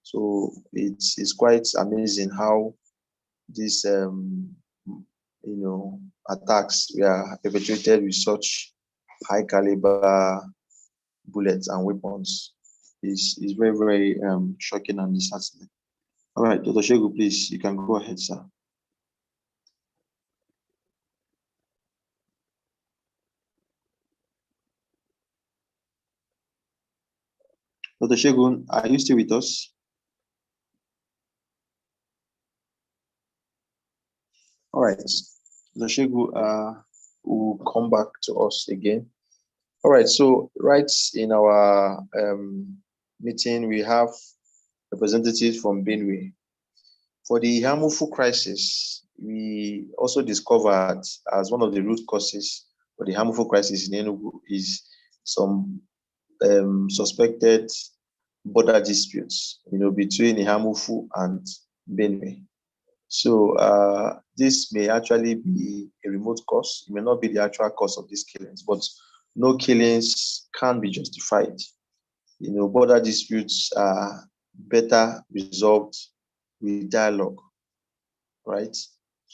So it's quite amazing how these attacks were perpetrated with such high caliber bullets and weapons. Is very, very shocking and disheartening. All right, Dr. Shegu, please, you can go ahead, sir. Dr. Shegun, are you still with us? All right, Dr. Shegu will come back to us again. All right, so right in our meeting, we have representatives from Benue. For the Eha-Amufu crisis, we also discovered as one of the root causes for the Eha-Amufu crisis in Enugu is some suspected border disputes, between Eha-Amufu and Benue. So this may actually be a remote cause. It may not be the actual cause of these killings, but no killings can be justified. Border disputes are better resolved with dialogue, right?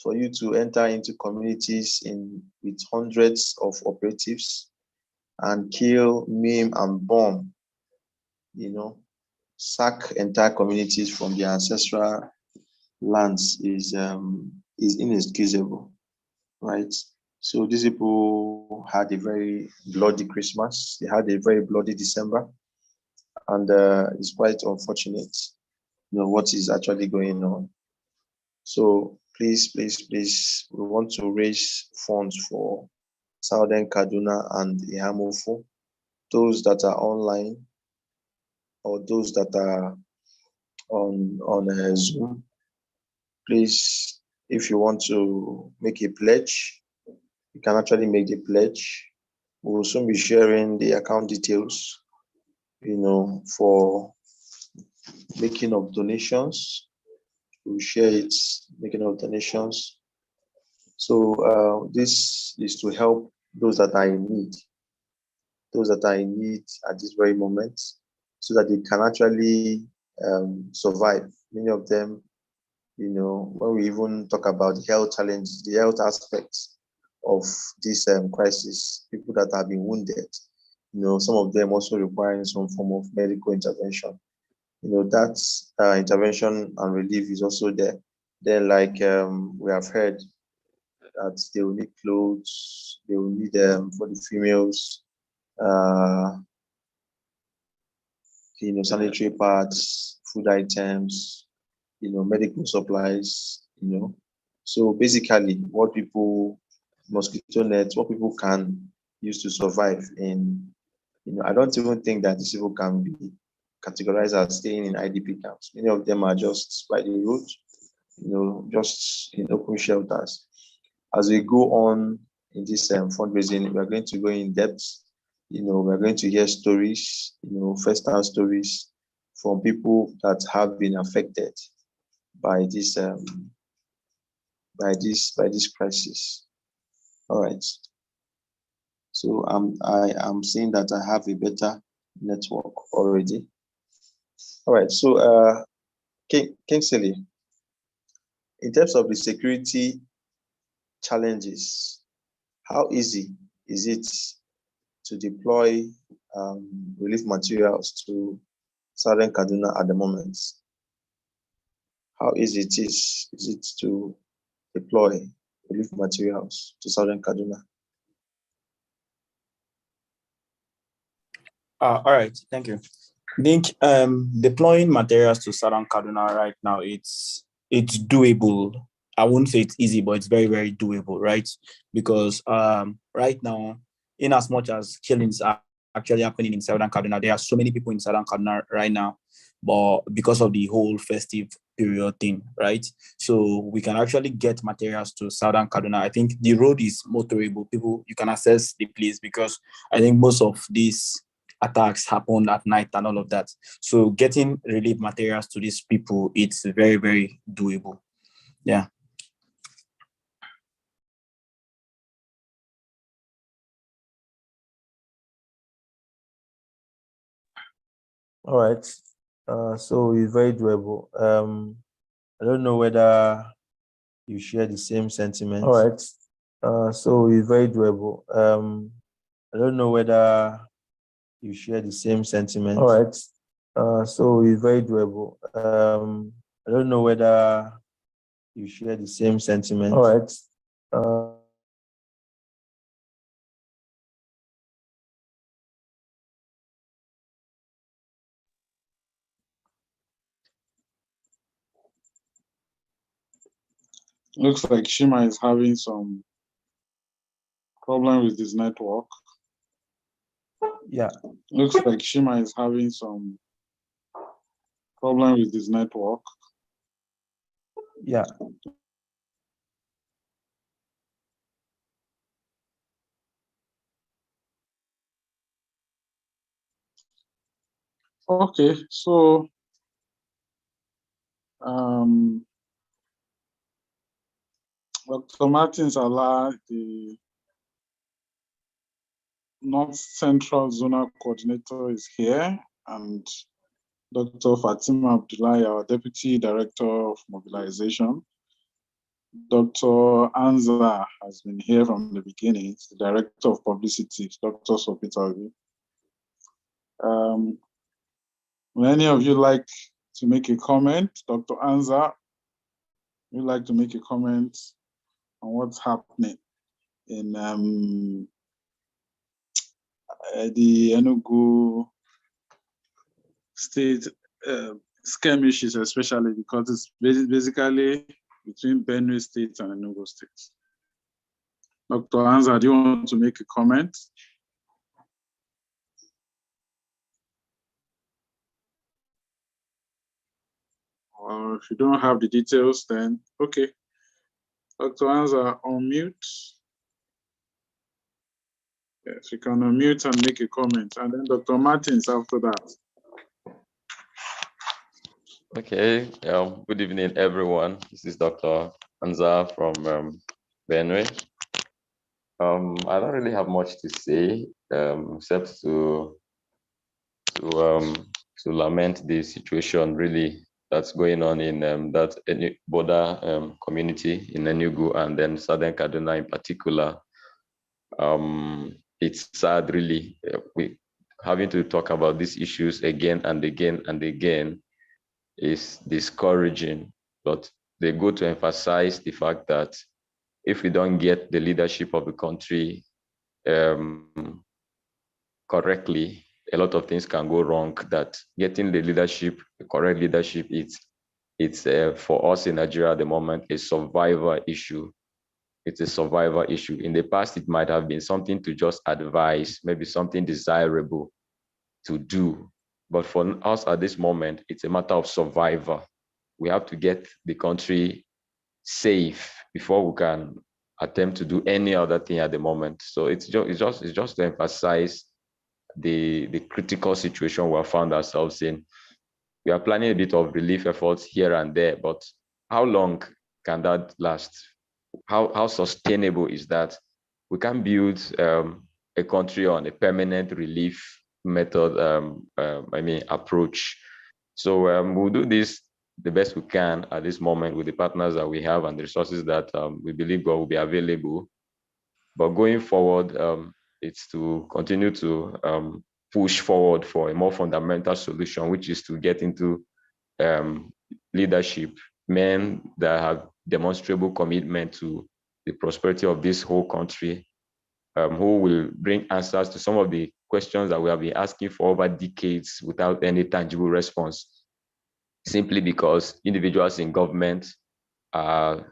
For you to enter into communities with hundreds of operatives and kill, maim, and bomb, sack entire communities from their ancestral lands is inexcusable, right? So these people had a very bloody Christmas. They had a very bloody December, and it's quite unfortunate, what is actually going on. So please, we want to raise funds for Southern Kaduna and Eha-Amufu, those that are online or those that are on Zoom. Please, if you want to make a pledge, you can actually make the pledge. We will soon be sharing the account details, for making of donations. We'll share it, making of donations. So this is to help those that are in need, at this very moment, so that they can actually survive. Many of them, when we even talk about the health challenges, the health aspects of this crisis, people that have been wounded, some of them also requiring some form of medical intervention. That intervention and relief is also there. Then, like we have heard, that they will need clothes, they will need for the females, sanitary pads, food items, medical supplies, So basically, what people, mosquito nets, what people can use to survive in, I don't even think that these people can be categorized as staying in IDP camps. Many of them are just by the road, just in open shelters. As we go on in this fundraising, we are going to go in depth. We're going to hear stories, first-hand stories from people that have been affected by this crisis. All right. So I am saying that I have a better network already. All right. So Kingsley, in terms of the security challenges, how easy is it to deploy relief materials to Southern Kaduna at the moment? how easy is it to deploy relief materials to southern Kaduna? All right, thank you. I think deploying materials to southern Kaduna right now, it's doable. I wouldn't say it's easy, but it's very, very doable, right? Because right now, in as much as killings are actually happening in southern Kaduna, there are so many people in southern Kaduna right now, but because of the whole festive period thing, right? So we can actually get materials to southern Kaduna. I think the road is motorable. People, you can access the place because I think most of these attacks happen at night and all of that. So getting relief materials to these people, it's very, very doable. Yeah. All right. So it's very doable. I don't know whether you share the same sentiment. All right. So it's very doable. I don't know whether you share the same sentiment. All right. So it's very doable. I don't know whether you share the same sentiment. All right. Looks like Shima is having some problem with his network. Yeah. Looks like Shima is having some problem with his network. Yeah. Okay, so Dr. Martins Allah, the North Central Zonal Coordinator, is here, and Dr. Fatima Abdullahi, our Deputy Director of Mobilization. Dr. Anza has been here from the beginning, the Director of Publicity, Dr. Sopitavi. Would any of you like to make a comment? Dr. Anza, would you like to make a comment on what's happening in the Enugu state skirmishes, especially because it's basically between Benue State and Enugu State? Dr. Anza, do you want to make a comment? Or if you don't have the details, then okay. Dr. Anza, unmute. Yes, you can unmute and make a comment. And then Dr. Martins after that. Okay, good evening, everyone. This is Dr. Anza from Benue. I don't really have much to say, except to lament the situation really that's going on in that border community in Enugu and then Southern Kaduna in particular. It's sad, really. We having to talk about these issues again and again and again is discouraging, but they go to emphasize the fact that if we don't get the leadership of the country correctly, a lot of things can go wrong. That getting the leadership, the correct leadership, it's for us in Nigeria at the moment a survivor issue. It's a survivor issue. In the past, it might have been something to just advise, maybe something desirable to do. But for us at this moment, it's a matter of survival. We have to get the country safe before we can attempt to do any other thing at the moment. So it's just to emphasize the critical situation we have found ourselves in. We are planning a bit of relief efforts here and there, but how long can that last? How sustainable is that? We can build a country on a permanent relief method, approach. So we'll do this the best we can at this moment with the partners that we have and the resources that we believe will be available. But going forward, it's to continue to push forward for a more fundamental solution, which is to get into leadership, men that have demonstrable commitment to the prosperity of this whole country, who will bring answers to some of the questions that we have been asking for over decades without any tangible response, simply because individuals in government have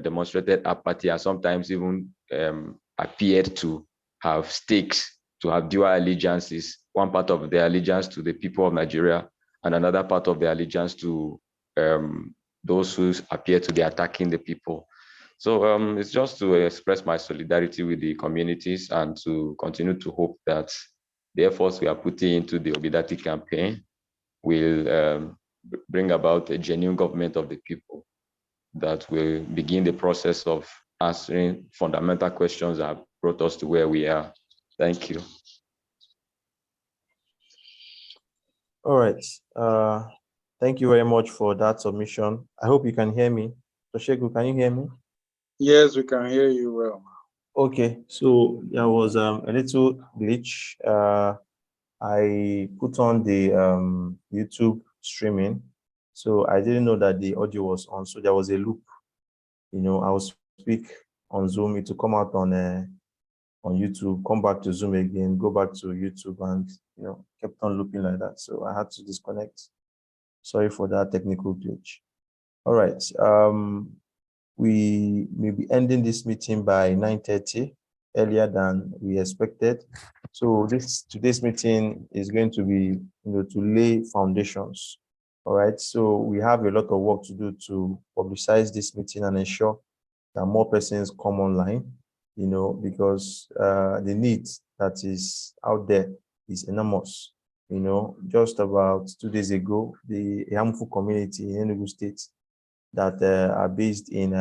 demonstrated apathy and sometimes even appeared to have stakes, to have dual allegiances, one part of their allegiance to the people of Nigeria and another part of their allegiance to those who appear to be attacking the people. So it's just to express my solidarity with the communities and to continue to hope that the efforts we are putting into the Obi-Datti campaign will bring about a genuine government of the people that will begin the process of answering fundamental questions that brought us to where we are. Thank you. All right. Thank you very much for that submission. I hope you can hear me. Toshegu, can you hear me? Yes, we can hear you well. Okay, so there was a little glitch. I put on the YouTube streaming, so I didn't know that the audio was on. So there was a loop. You know, I will speak on Zoom, it will come out on YouTube, come back to Zoom again, go back to YouTube, and kept on looping like that. So I had to disconnect. Sorry for that technical glitch. All right. We may be ending this meeting by 9:30, earlier than we expected. So today's meeting is going to be, to lay foundations. All right. So we have a lot of work to do to publicize this meeting and ensure that more persons come online, because the need that is out there is enormous. Just about 2 days ago, the Eha-Amufu community in Enugu State that are based in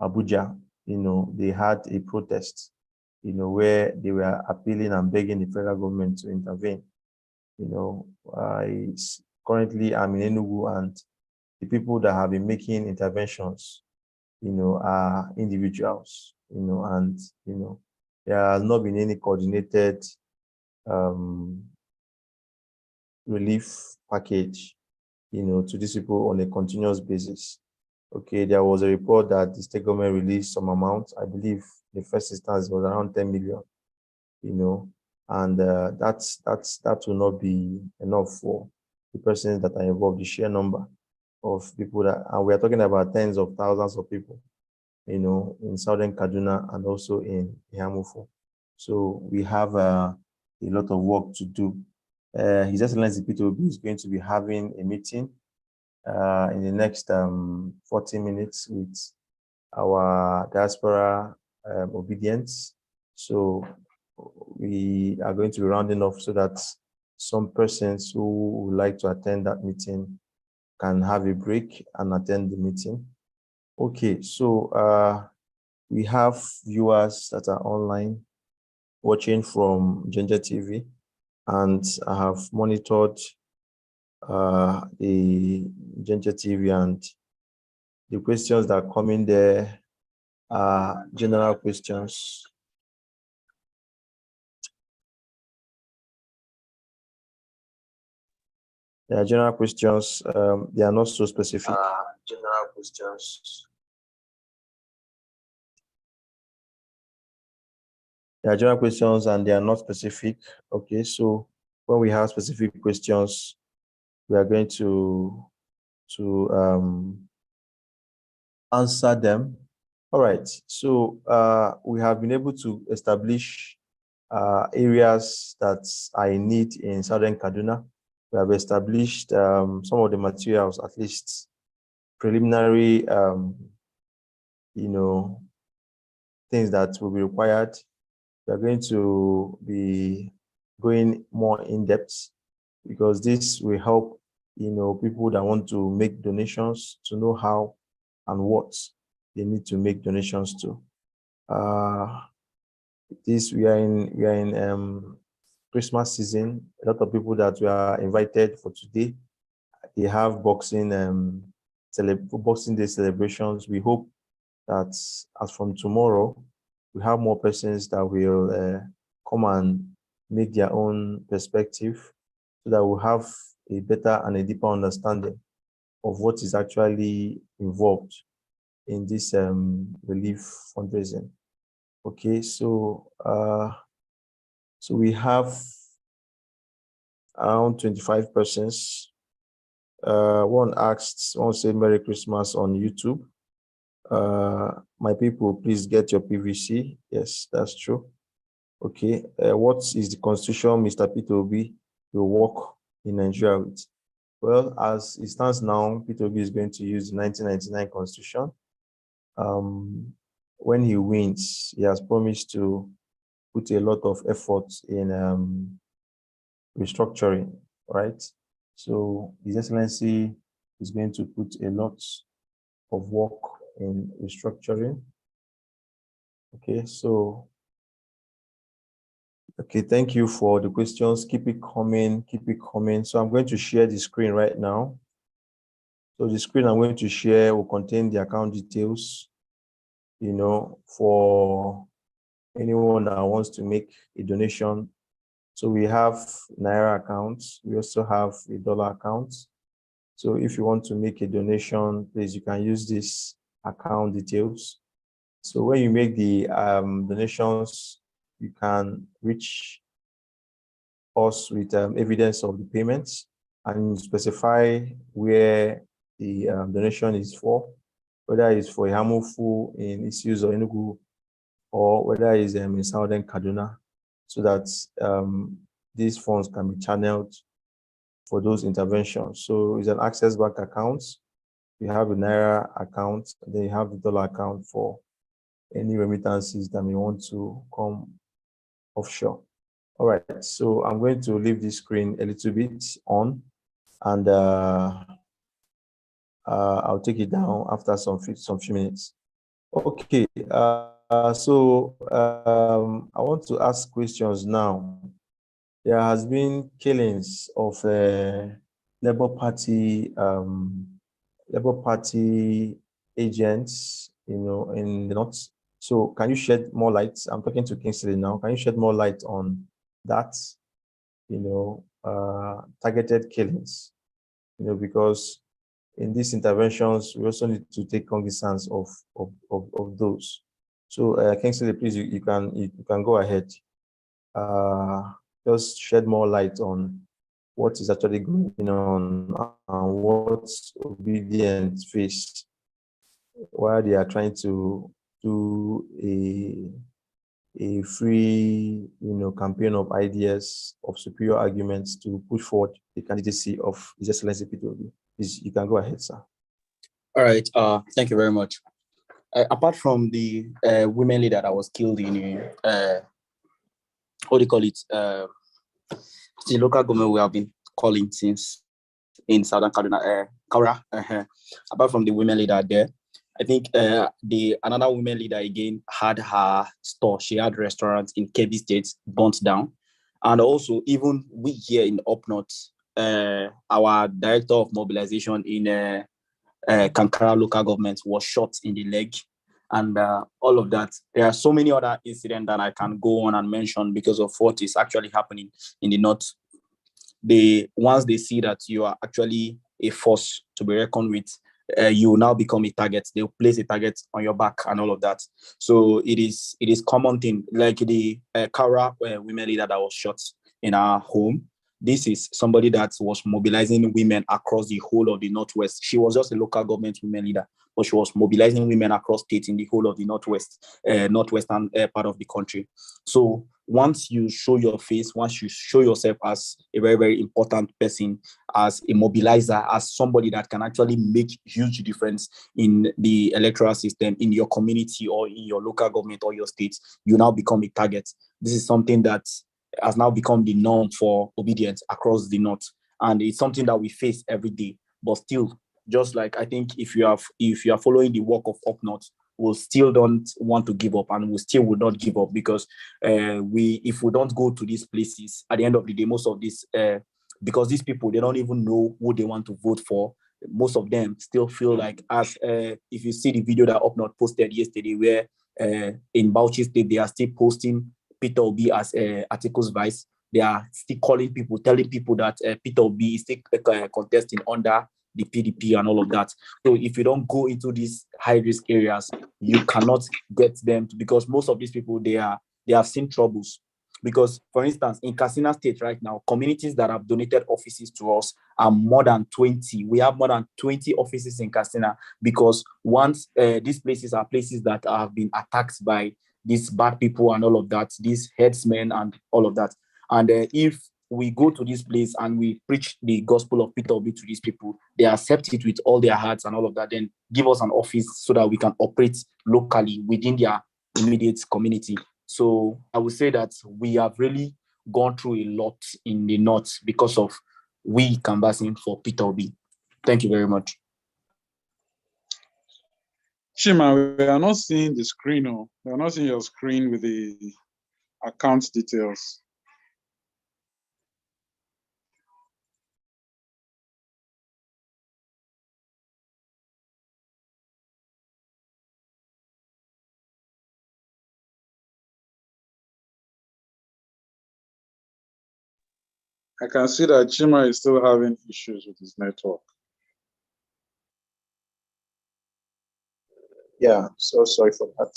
Abuja, they had a protest, where they were appealing and begging the federal government to intervene. Currently I'm in Enugu, and the people that have been making interventions, are individuals, and, there has not been any coordinated relief package, to these people on a continuous basis. Okay, there was a report that the state government released some amount. I believe the first instance was around 10 million, and that will not be enough for the persons that are involved, the sheer number of people and we are talking about tens of thousands of people, in southern Kaduna and also in Eha-Amufu. So we have a lot of work to do. His Excellency Peter Obi is going to be having a meeting in the next 40 minutes with our diaspora ObiDients. So we are going to be rounding off so that some persons who would like to attend that meeting can have a break and attend the meeting. Okay, so we have viewers that are online watching from NjenjeTV, and I have monitored the NjenjeTV, and the questions that come in there are general questions. They are general questions. They are not so specific. General questions. They are general questions and they are not specific. Okay, so when we have specific questions, we are going to answer them. All right, so we have been able to establish areas that are in need in southern Kaduna. We have established some of the materials, at least preliminary, things that will be required. We are going to be going more in depth because this will help, people that want to make donations to know how and what they need to make donations to. We are in Christmas season. A lot of people that we are invited for today, they have Boxing Day celebrations. We hope that as from tomorrow, we have more persons that will come and make their own perspective so that we'll have a better and a deeper understanding of what is actually involved in this relief fundraising. Okay, so we have around 25 persons. One said Merry Christmas on YouTube. My people, please get your PVC. Yes, that's true. Okay, what is the constitution Mr. Peter Obi will work in Nigeria with? Well, as it stands now, Peter Obi is going to use the 1999 constitution. When he wins, he has promised to put a lot of effort in restructuring, right? So His Excellency is going to put a lot of work in restructuring. Okay, so okay, thank you for the questions. Keep it coming, keep it coming. So I'm going to share the screen right now. So the screen I'm going to share will contain the account details, you know, for anyone that wants to make a donation. So we have Naira accounts. We also have a dollar account. So if you want to make a donation, please, you can use this account details. So when you make the donations, you can reach us with evidence of the payments and specify where the donation is for, whether it's for Eha-Amufu in ENDSears or Enugu, or whether it's in southern Kaduna, so that these funds can be channeled for those interventions. So it's an Access Bank account. You have a Naira account, and then you have the dollar account for any remittances that may want to come offshore. All right, so I'm going to leave this screen a little bit on, and I'll take it down after some few minutes. Okay, so I want to ask questions now. There has been killings of Labour Party agents, you know, in the north. So can you shed more light? I'm talking to Kingsley now. Can you shed more light on that? You know, targeted killings. You know, because in these interventions, we also need to take cognizance of those. So Kingsley, please, you can go ahead. Just shed more light on what is actually going on and what ObiDients face while they are trying to do a free, you know, campaign of ideas, of superior arguments to push forward the candidacy of His Excellency Peter Obi. Please, you can go ahead, sir. All right. Thank you very much. Apart from the women leader that was killed in what do you call it? The local government we have been calling since in Southern Kaduna, Kaura. Apart from the women leader there, I think another women leader again had her store. She had restaurants in Kebbi State burnt down, and also even we here in Up North, our director of mobilization in Kankara local government was shot in the leg. And all of that. There are so many other incidents that I can go on and mention because of what is actually happening in the north. Once they see that you are actually a force to be reckoned with, you will now become a target. They'll place a target on your back and all of that. So it is common thing, like the Kara women leader that was shot in our home. This is somebody that was mobilizing women across the whole of the Northwest. She was just a local government women leader, but she was mobilizing women across states in the whole of the northwestern part of the country. So once you show your face, once you show yourself as a very, very important person, as a mobilizer, as somebody that can actually make huge difference in the electoral system, in your community or in your local government or your state, you now become a target. This is something that has now become the norm for ObiDients across the north. And it's something that we face every day, but still, just like I think if you are following the work of Up North, we still don't want to give up, and we still will not give up, because if we don't go to these places, at the end of the day, most of this, because these people, they don't even know who they want to vote for. Most of them still feel like, as if you see the video that Up North posted yesterday, where in Bauchi State, they are still posting Peter Obi as Atiku's vice. They are still calling people, telling people that Peter Obi is still contesting under the PDP and all of that. So if you don't go into these high-risk areas, you cannot get them because most of these people, they have seen troubles. Because, for instance, in Katsina State right now, communities that have donated offices to us are more than 20. We have more than 20 offices in Katsina because once these places are places that have been attacked by these bad people and all of that, these headsmen and all of that. And if we go to this place and we preach the gospel of Peter Obi to these people, they accept it with all their hearts and all of that, then give us an office so that we can operate locally within their immediate community. So I would say that we have really gone through a lot in the north because of we canvassing for Peter Obi. Thank you very much. Chima, we are not seeing the screen. Oh. We are not seeing your screen with the account details. I can see that Chima is still having issues with his network. Yeah, so sorry for that.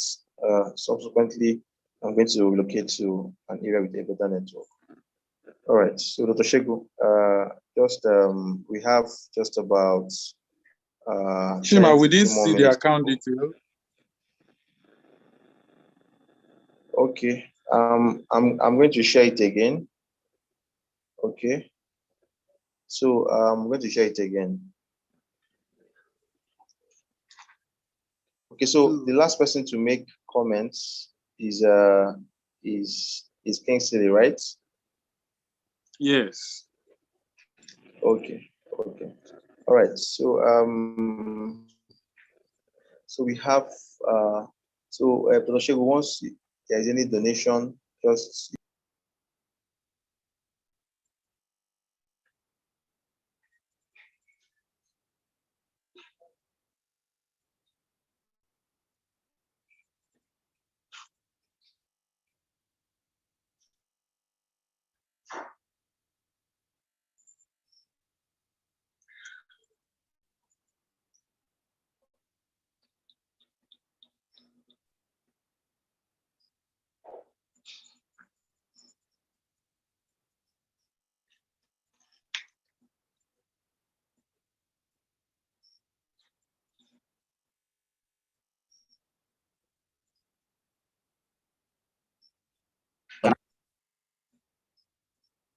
Subsequently, I'm going to relocate to an area with a better network. All right, so Dr. Shegu, we have just about Chima, we didn't see the account detail. Okay, I'm going to share it again. Okay, so I'm going to share it again. Okay, so the last person to make comments is Kingsley, right? Yes. Okay. All right. So so we have Dr. Shegu, once there is any donation, just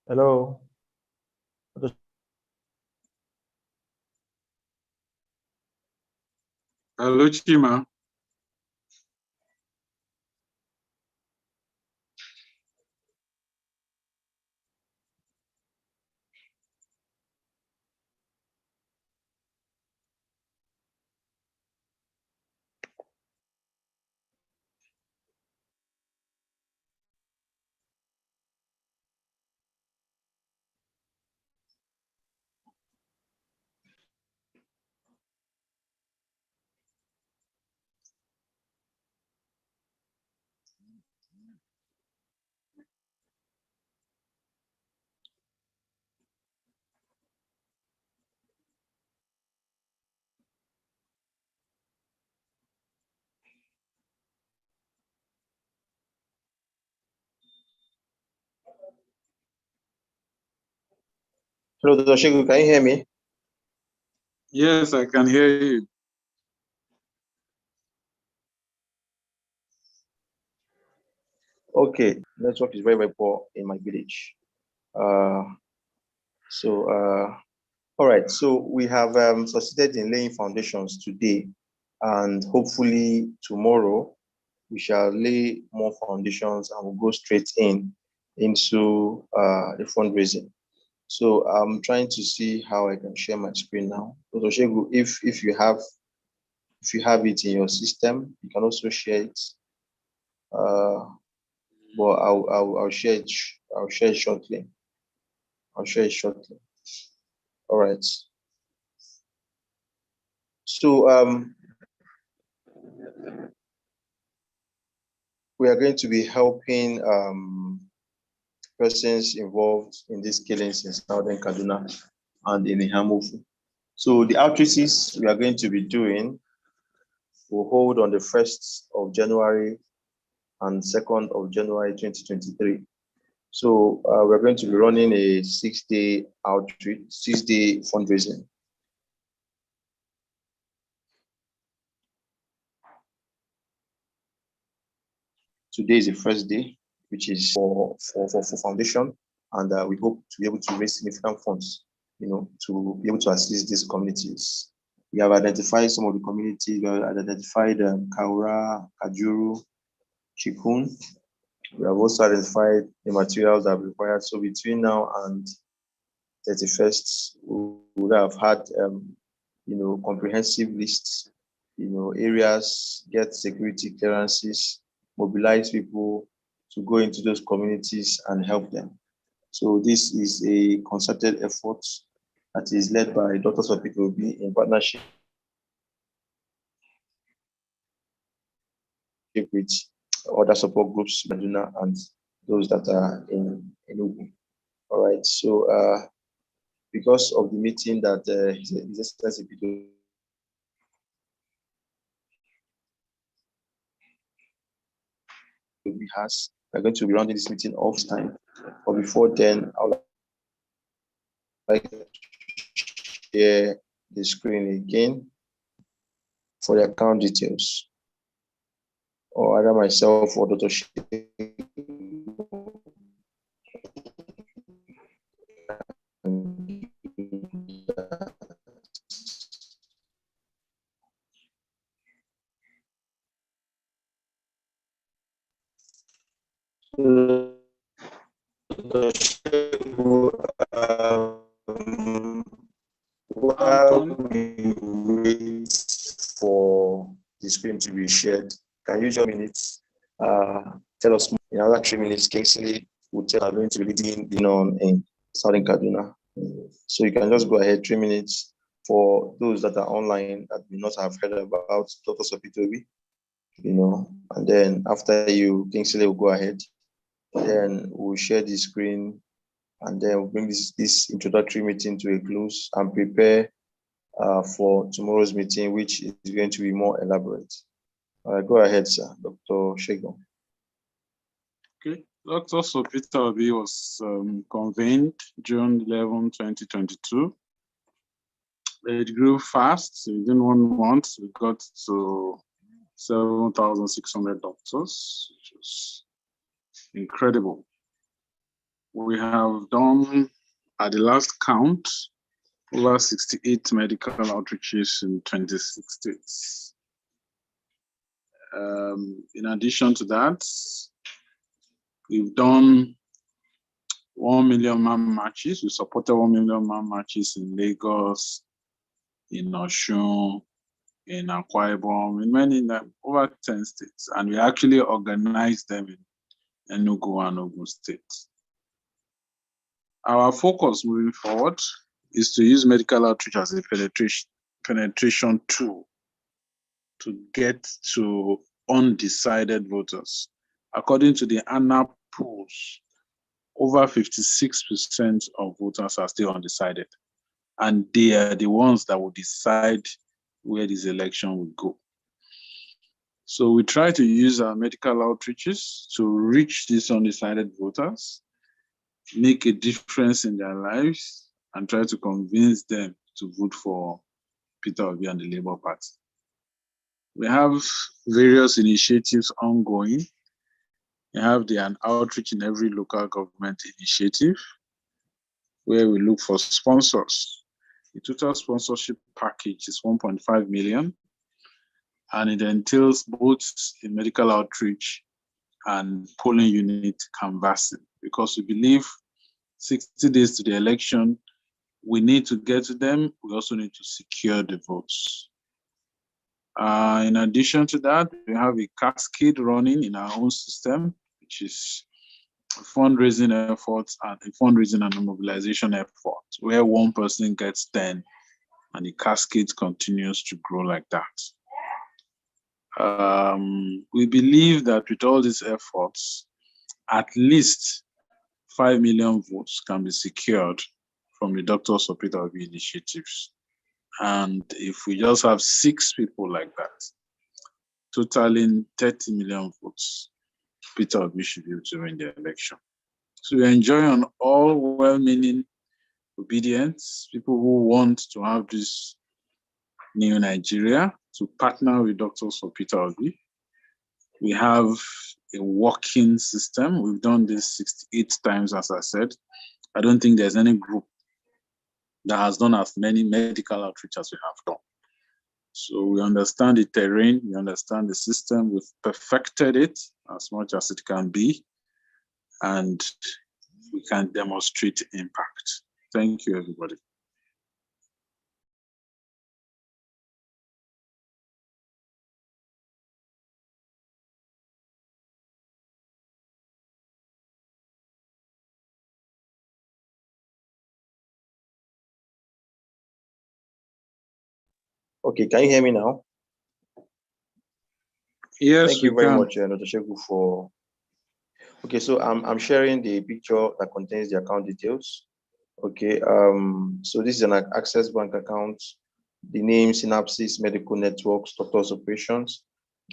hello. Hello, Chima. Hello, Dr. Shegu, can you hear me? Yes, I can hear you. Okay, network is very, very poor in my village. All right, so we have succeeded in laying foundations today, and hopefully tomorrow we shall lay more foundations and we'll go straight into the fundraising. So I'm trying to see how I can share my screen now. Dr. Shegu, if you have it in your system, you can also share it. But I'll share it. I'll share it shortly. All right. So we are going to be helping persons involved in these killings in southern Kaduna and in Eha-Amufu. So the outreaches we are going to be doing will hold on the 1st of January and 2nd of January 2023. So we're going to be running a 6-day outreach, 6-day fundraising. Today is the first day, which is for foundation, and we hope to be able to raise significant funds, to be able to assist these communities. We have identified some of the communities. We have identified Kaura, Kajuru, Chikun. We have also identified the materials that are required. So between now and 31st, we would have had, comprehensive lists, areas, get security clearances, mobilize people to go into those communities and help them. So this is a concerted effort that is led by Doctors of Obi in partnership with other support groups, Kaduna, and those that are in Enugu. All right. So because of the meeting that His Excellency has, we're going to be running this meeting off time. But before then, I would like to share the screen again for the account details, or either myself or Dr. While we wait for the screen to be shared, can you just minutes tell us in another 3 minutes? Kingsley will tell us going to be leading on in Southern Kaduna. So you can just go ahead 3 minutes for those that are online that may not have heard about Doctors of Obi, and then after you, Kingsley will go ahead. Then we'll share the screen, and then we'll bring this introductory meeting to a close and prepare for tomorrow's meeting, which is going to be more elaborate. Go ahead, sir, Dr. Shegon. Okay, Doctors of Obi was convened June 11, 2022. It grew fast. Within 1 month, we got to 7,600 doctors, which is incredible. We have done, at the last count, over 68 medical outreaches in 26 states. In addition to that, we've done 1 million man marches. We supported 1 million man marches in Lagos, in Osun, in Akwa Ibom, in many, over 10 states. And we actually organized them in Enugu and Ogun State. Our focus moving forward is to use medical outreach as a penetration tool to get to undecided voters. According to the ANA polls, over 56% of voters are still undecided, and they are the ones that will decide where this election will go. So we try to use our medical outreaches to reach these undecided voters, make a difference in their lives, and try to convince them to vote for Peter Obi and the Labour Party. We have various initiatives ongoing. We have an outreach in every local government initiative where we look for sponsors. The total sponsorship package is 1.5 million, and it entails both the medical outreach and polling unit canvassing, because we believe 60 days to the election, we need to get to them. We also need to secure the votes. In addition to that, we have a cascade running in our own system, which is a fundraising effort and a fundraising and a mobilization effort, where one person gets 10 and the cascade continues to grow like that. We believe that with all these efforts, at least 5 million votes can be secured from the Doctors of Obi initiatives. And if we just have 6 people like that, totaling 30 million votes, Peter Obi should be able to win the election. So we enjoy on all well-meaning obedience, people who want to have this new Nigeria to partner with Doctors for Peter Obi. We have a working system. We've done this 68 times, as I said. I don't think there's any group that has done as many medical outreach as we have done. So we understand the terrain, we understand the system, we've perfected it as much as it can be, and we can demonstrate impact. Thank you, everybody. Okay, can you hear me now? Yes, thank you we very can. much, Dr. Sheku, for. Okay, so I'm sharing the picture that contains the account details. Okay, so this is an Access Bank account. The name Synapses Medical Networks Doctors Operations,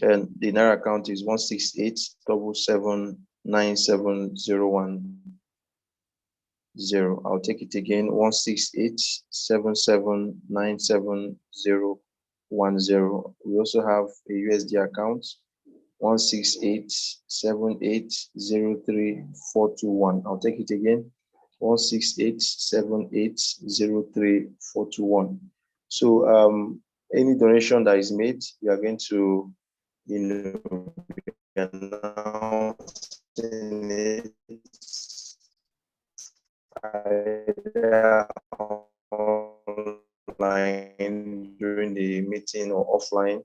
and the Naira account is 168779701. I'll take it again, 168779701. We also have a USD account, 1687803,421. I'll take it again, 1687803,421. So any donation that is made, we are going to, announcing it either online during the meeting or offline.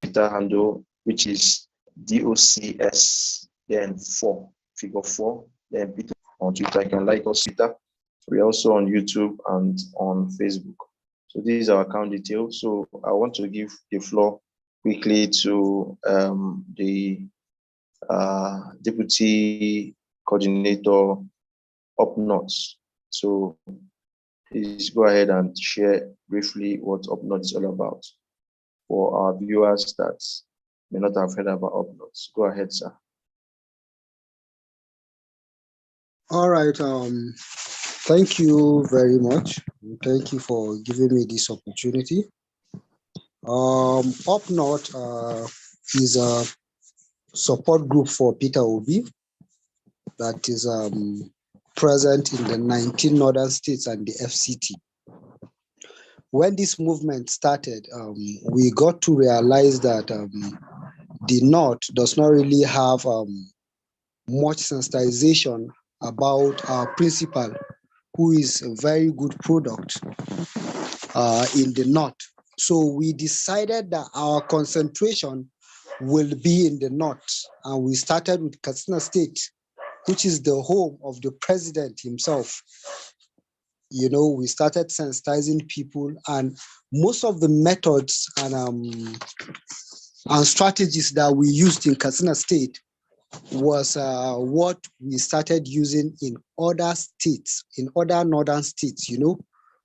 Twitter handle, which is DOCS, then 4, figure 4, then Peter on Twitter. You can like us Twitter. We're also on YouTube and on Facebook. So these are account details. So I want to give the floor quickly to the Deputy Coordinator Up North. So please go ahead and share briefly what Up North is all about for our viewers that may not have heard about Up North. Go ahead, sir. All right. Thank you very much. Thank you for giving me this opportunity. Up North is a support group for Peter Obi that is present in the 19 northern states and the FCT. When this movement started, we got to realize that the North does not really have much sensitization about our principal, who is a very good product in the North. So we decided that our concentration will be in the North, and we started with Kaduna State, which is the home of the president himself. You know, we started sensitizing people, and most of the methods and strategies that we used in Kaduna State was what we started using in other states, in other northern states, you know,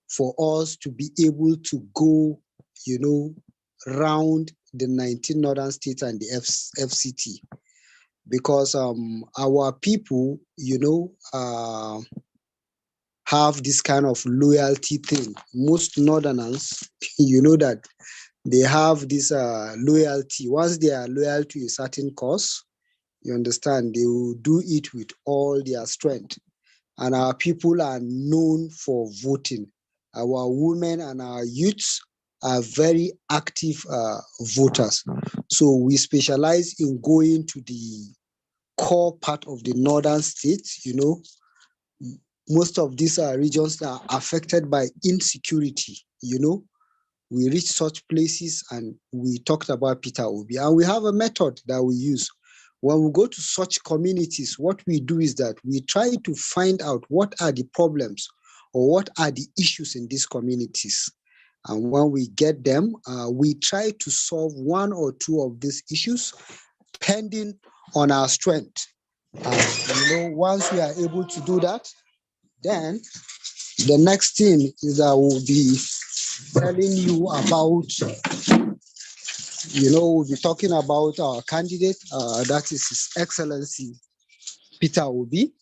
for us to be able to go, you know, round the 19 northern states and the FCT. Because our people, you know, have this kind of loyalty thing. Most northerners, you know, that they have this loyalty. Once they are loyal to a certain cause, you understand, they will do it with all their strength. And our people are known for voting. Our women and our youths are very active voters. So we specialize in going to the core part of the northern states. You know, most of these regions are affected by insecurity. You know, we reach such places and we talked about Peter Obi, and we have a method that we use. When we go to such communities, what we do is that we try to find out what are the problems or what are the issues in these communities. And when we get them, we try to solve one or two of these issues, depending on our strength. You know, once we are able to do that, then the next thing is that we'll be telling you about, we'll be talking about our candidate, that is His Excellency Peter Obi.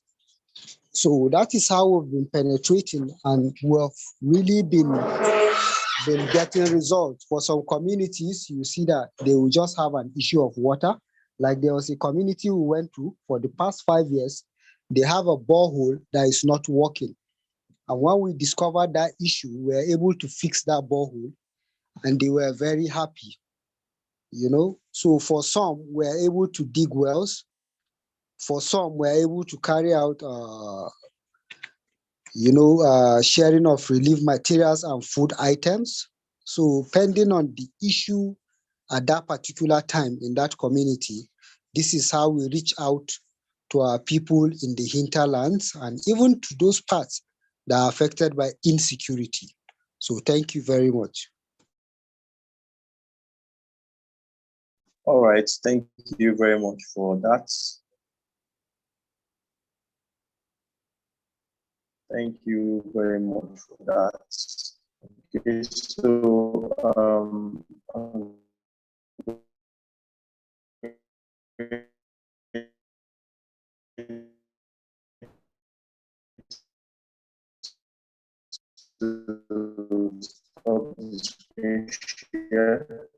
So that is how we've been penetrating, and we have really been getting results. For some communities, you see that they will just have an issue of water. Like there was a community we went to for the past 5 years, they have a borehole that is not working. And when we discovered that issue, we were able to fix that borehole, and they were very happy. So for some, we were able to dig wells. For some, we were able to carry out sharing of relief materials and food items. So depending on the issue at that particular time in that community, this is how we reach out to our people in the hinterlands and even to those parts that are affected by insecurity. So thank you very much. All right, thank you very much for that. Thank you very much for that. Okay, so to stop the screen share.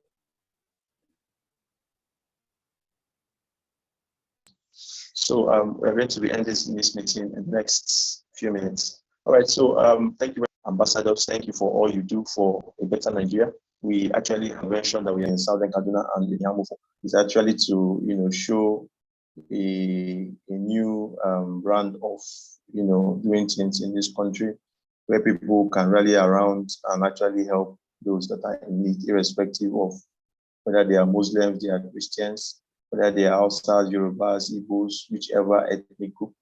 So we're going to be ending this meeting in the next few minutes. All right, so thank you, ambassadors. Thank you for all you do for a better Nigeria. We actually have mentioned that we are in Southern Kaduna, and Eha-Amufu is actually to show a new brand of doing things in this country, where people can rally around and actually help those that are in need, irrespective of whether they are Muslims, they are Christians, whether they are Hausas, Yorubas, Igbos, whichever ethnic group.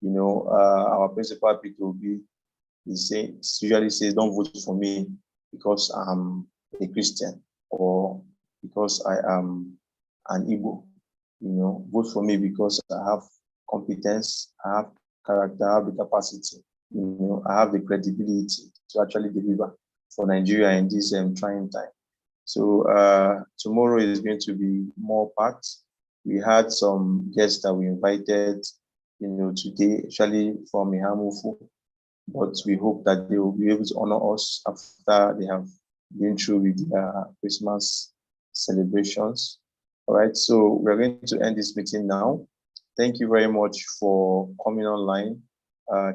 Our principal P2B usually says, don't vote for me because I'm a Christian or because I am an Igbo. Vote for me because I have competence, I have character, I have the capacity, I have the credibility to actually deliver for Nigeria in this trying time. So tomorrow is going to be more packed. We had some guests that we invited, today, actually from Eha-Amufu, but we hope that they will be able to honor us after they have been through with their Christmas celebrations. All right, so we're going to end this meeting now. Thank you very much for coming online.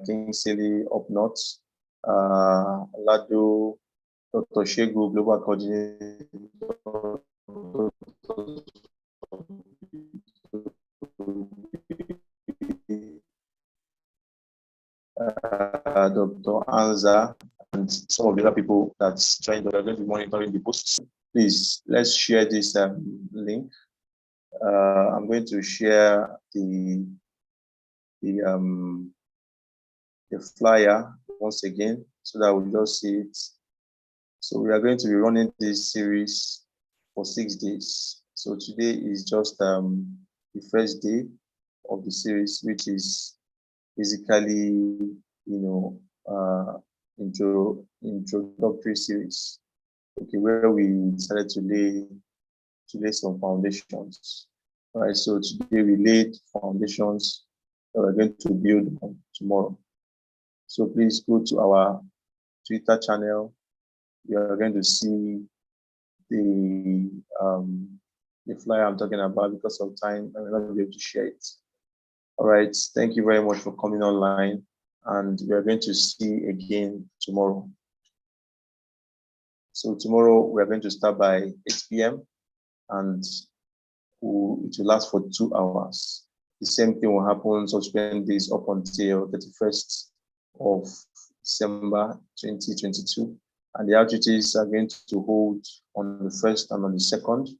King Sili up north, Lado, Dr. Shegu, Global Coordinator, Dr. Anza, and some of the other people that's joined that are going to be monitoring the posts. Please, let's share this link. I'm going to share the flyer once again so that we'll just see it. So we are going to be running this series for 6 days. So today is just the first day of the series, which is basically, introductory series. Okay, where we decided to lay some foundations. All right, so today we laid foundations that we're going to build on tomorrow. So please go to our Twitter channel. You are going to see the flyer I'm talking about. Because of time, I will not be able to share it. All right, thank you very much for coming online, and we are going to see again tomorrow. So tomorrow we are going to start by 8 p.m. and it will last for 2 hours. The same thing will happen subsequent days up until 31st of December 2022. And the outreaches are going to hold on the 1st and on the 2nd.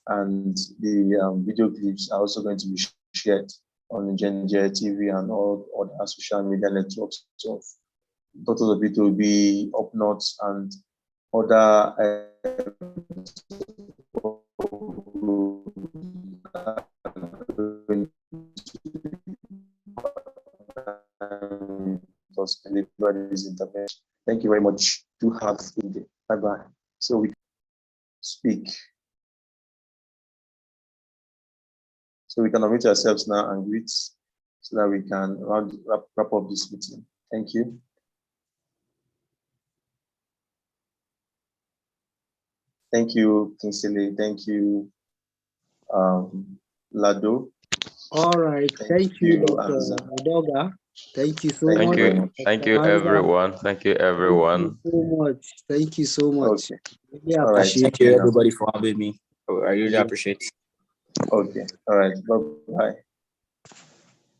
And the video clips are also going to be shared on NjenjeMediaTV and all other social media networks. So Dr. Obi will be up north and other deliver this intervention. Thank you very much. Do have a good day. Bye-bye. So we speak. So we can unmute ourselves now and greet so that we can wrap up this meeting. Thank you. Thank you, Kingsley. Thank you, Lado. All right. Thank you, Dr. Anza. Udoga. Thank you so Thank much. you. Thank you, Anza. everyone. Thank you, everyone. Thank you so much. Thank you so much. Okay. Really All right. Thank you, everybody, for having me. I really appreciate it. Okay. All right. Bye-bye.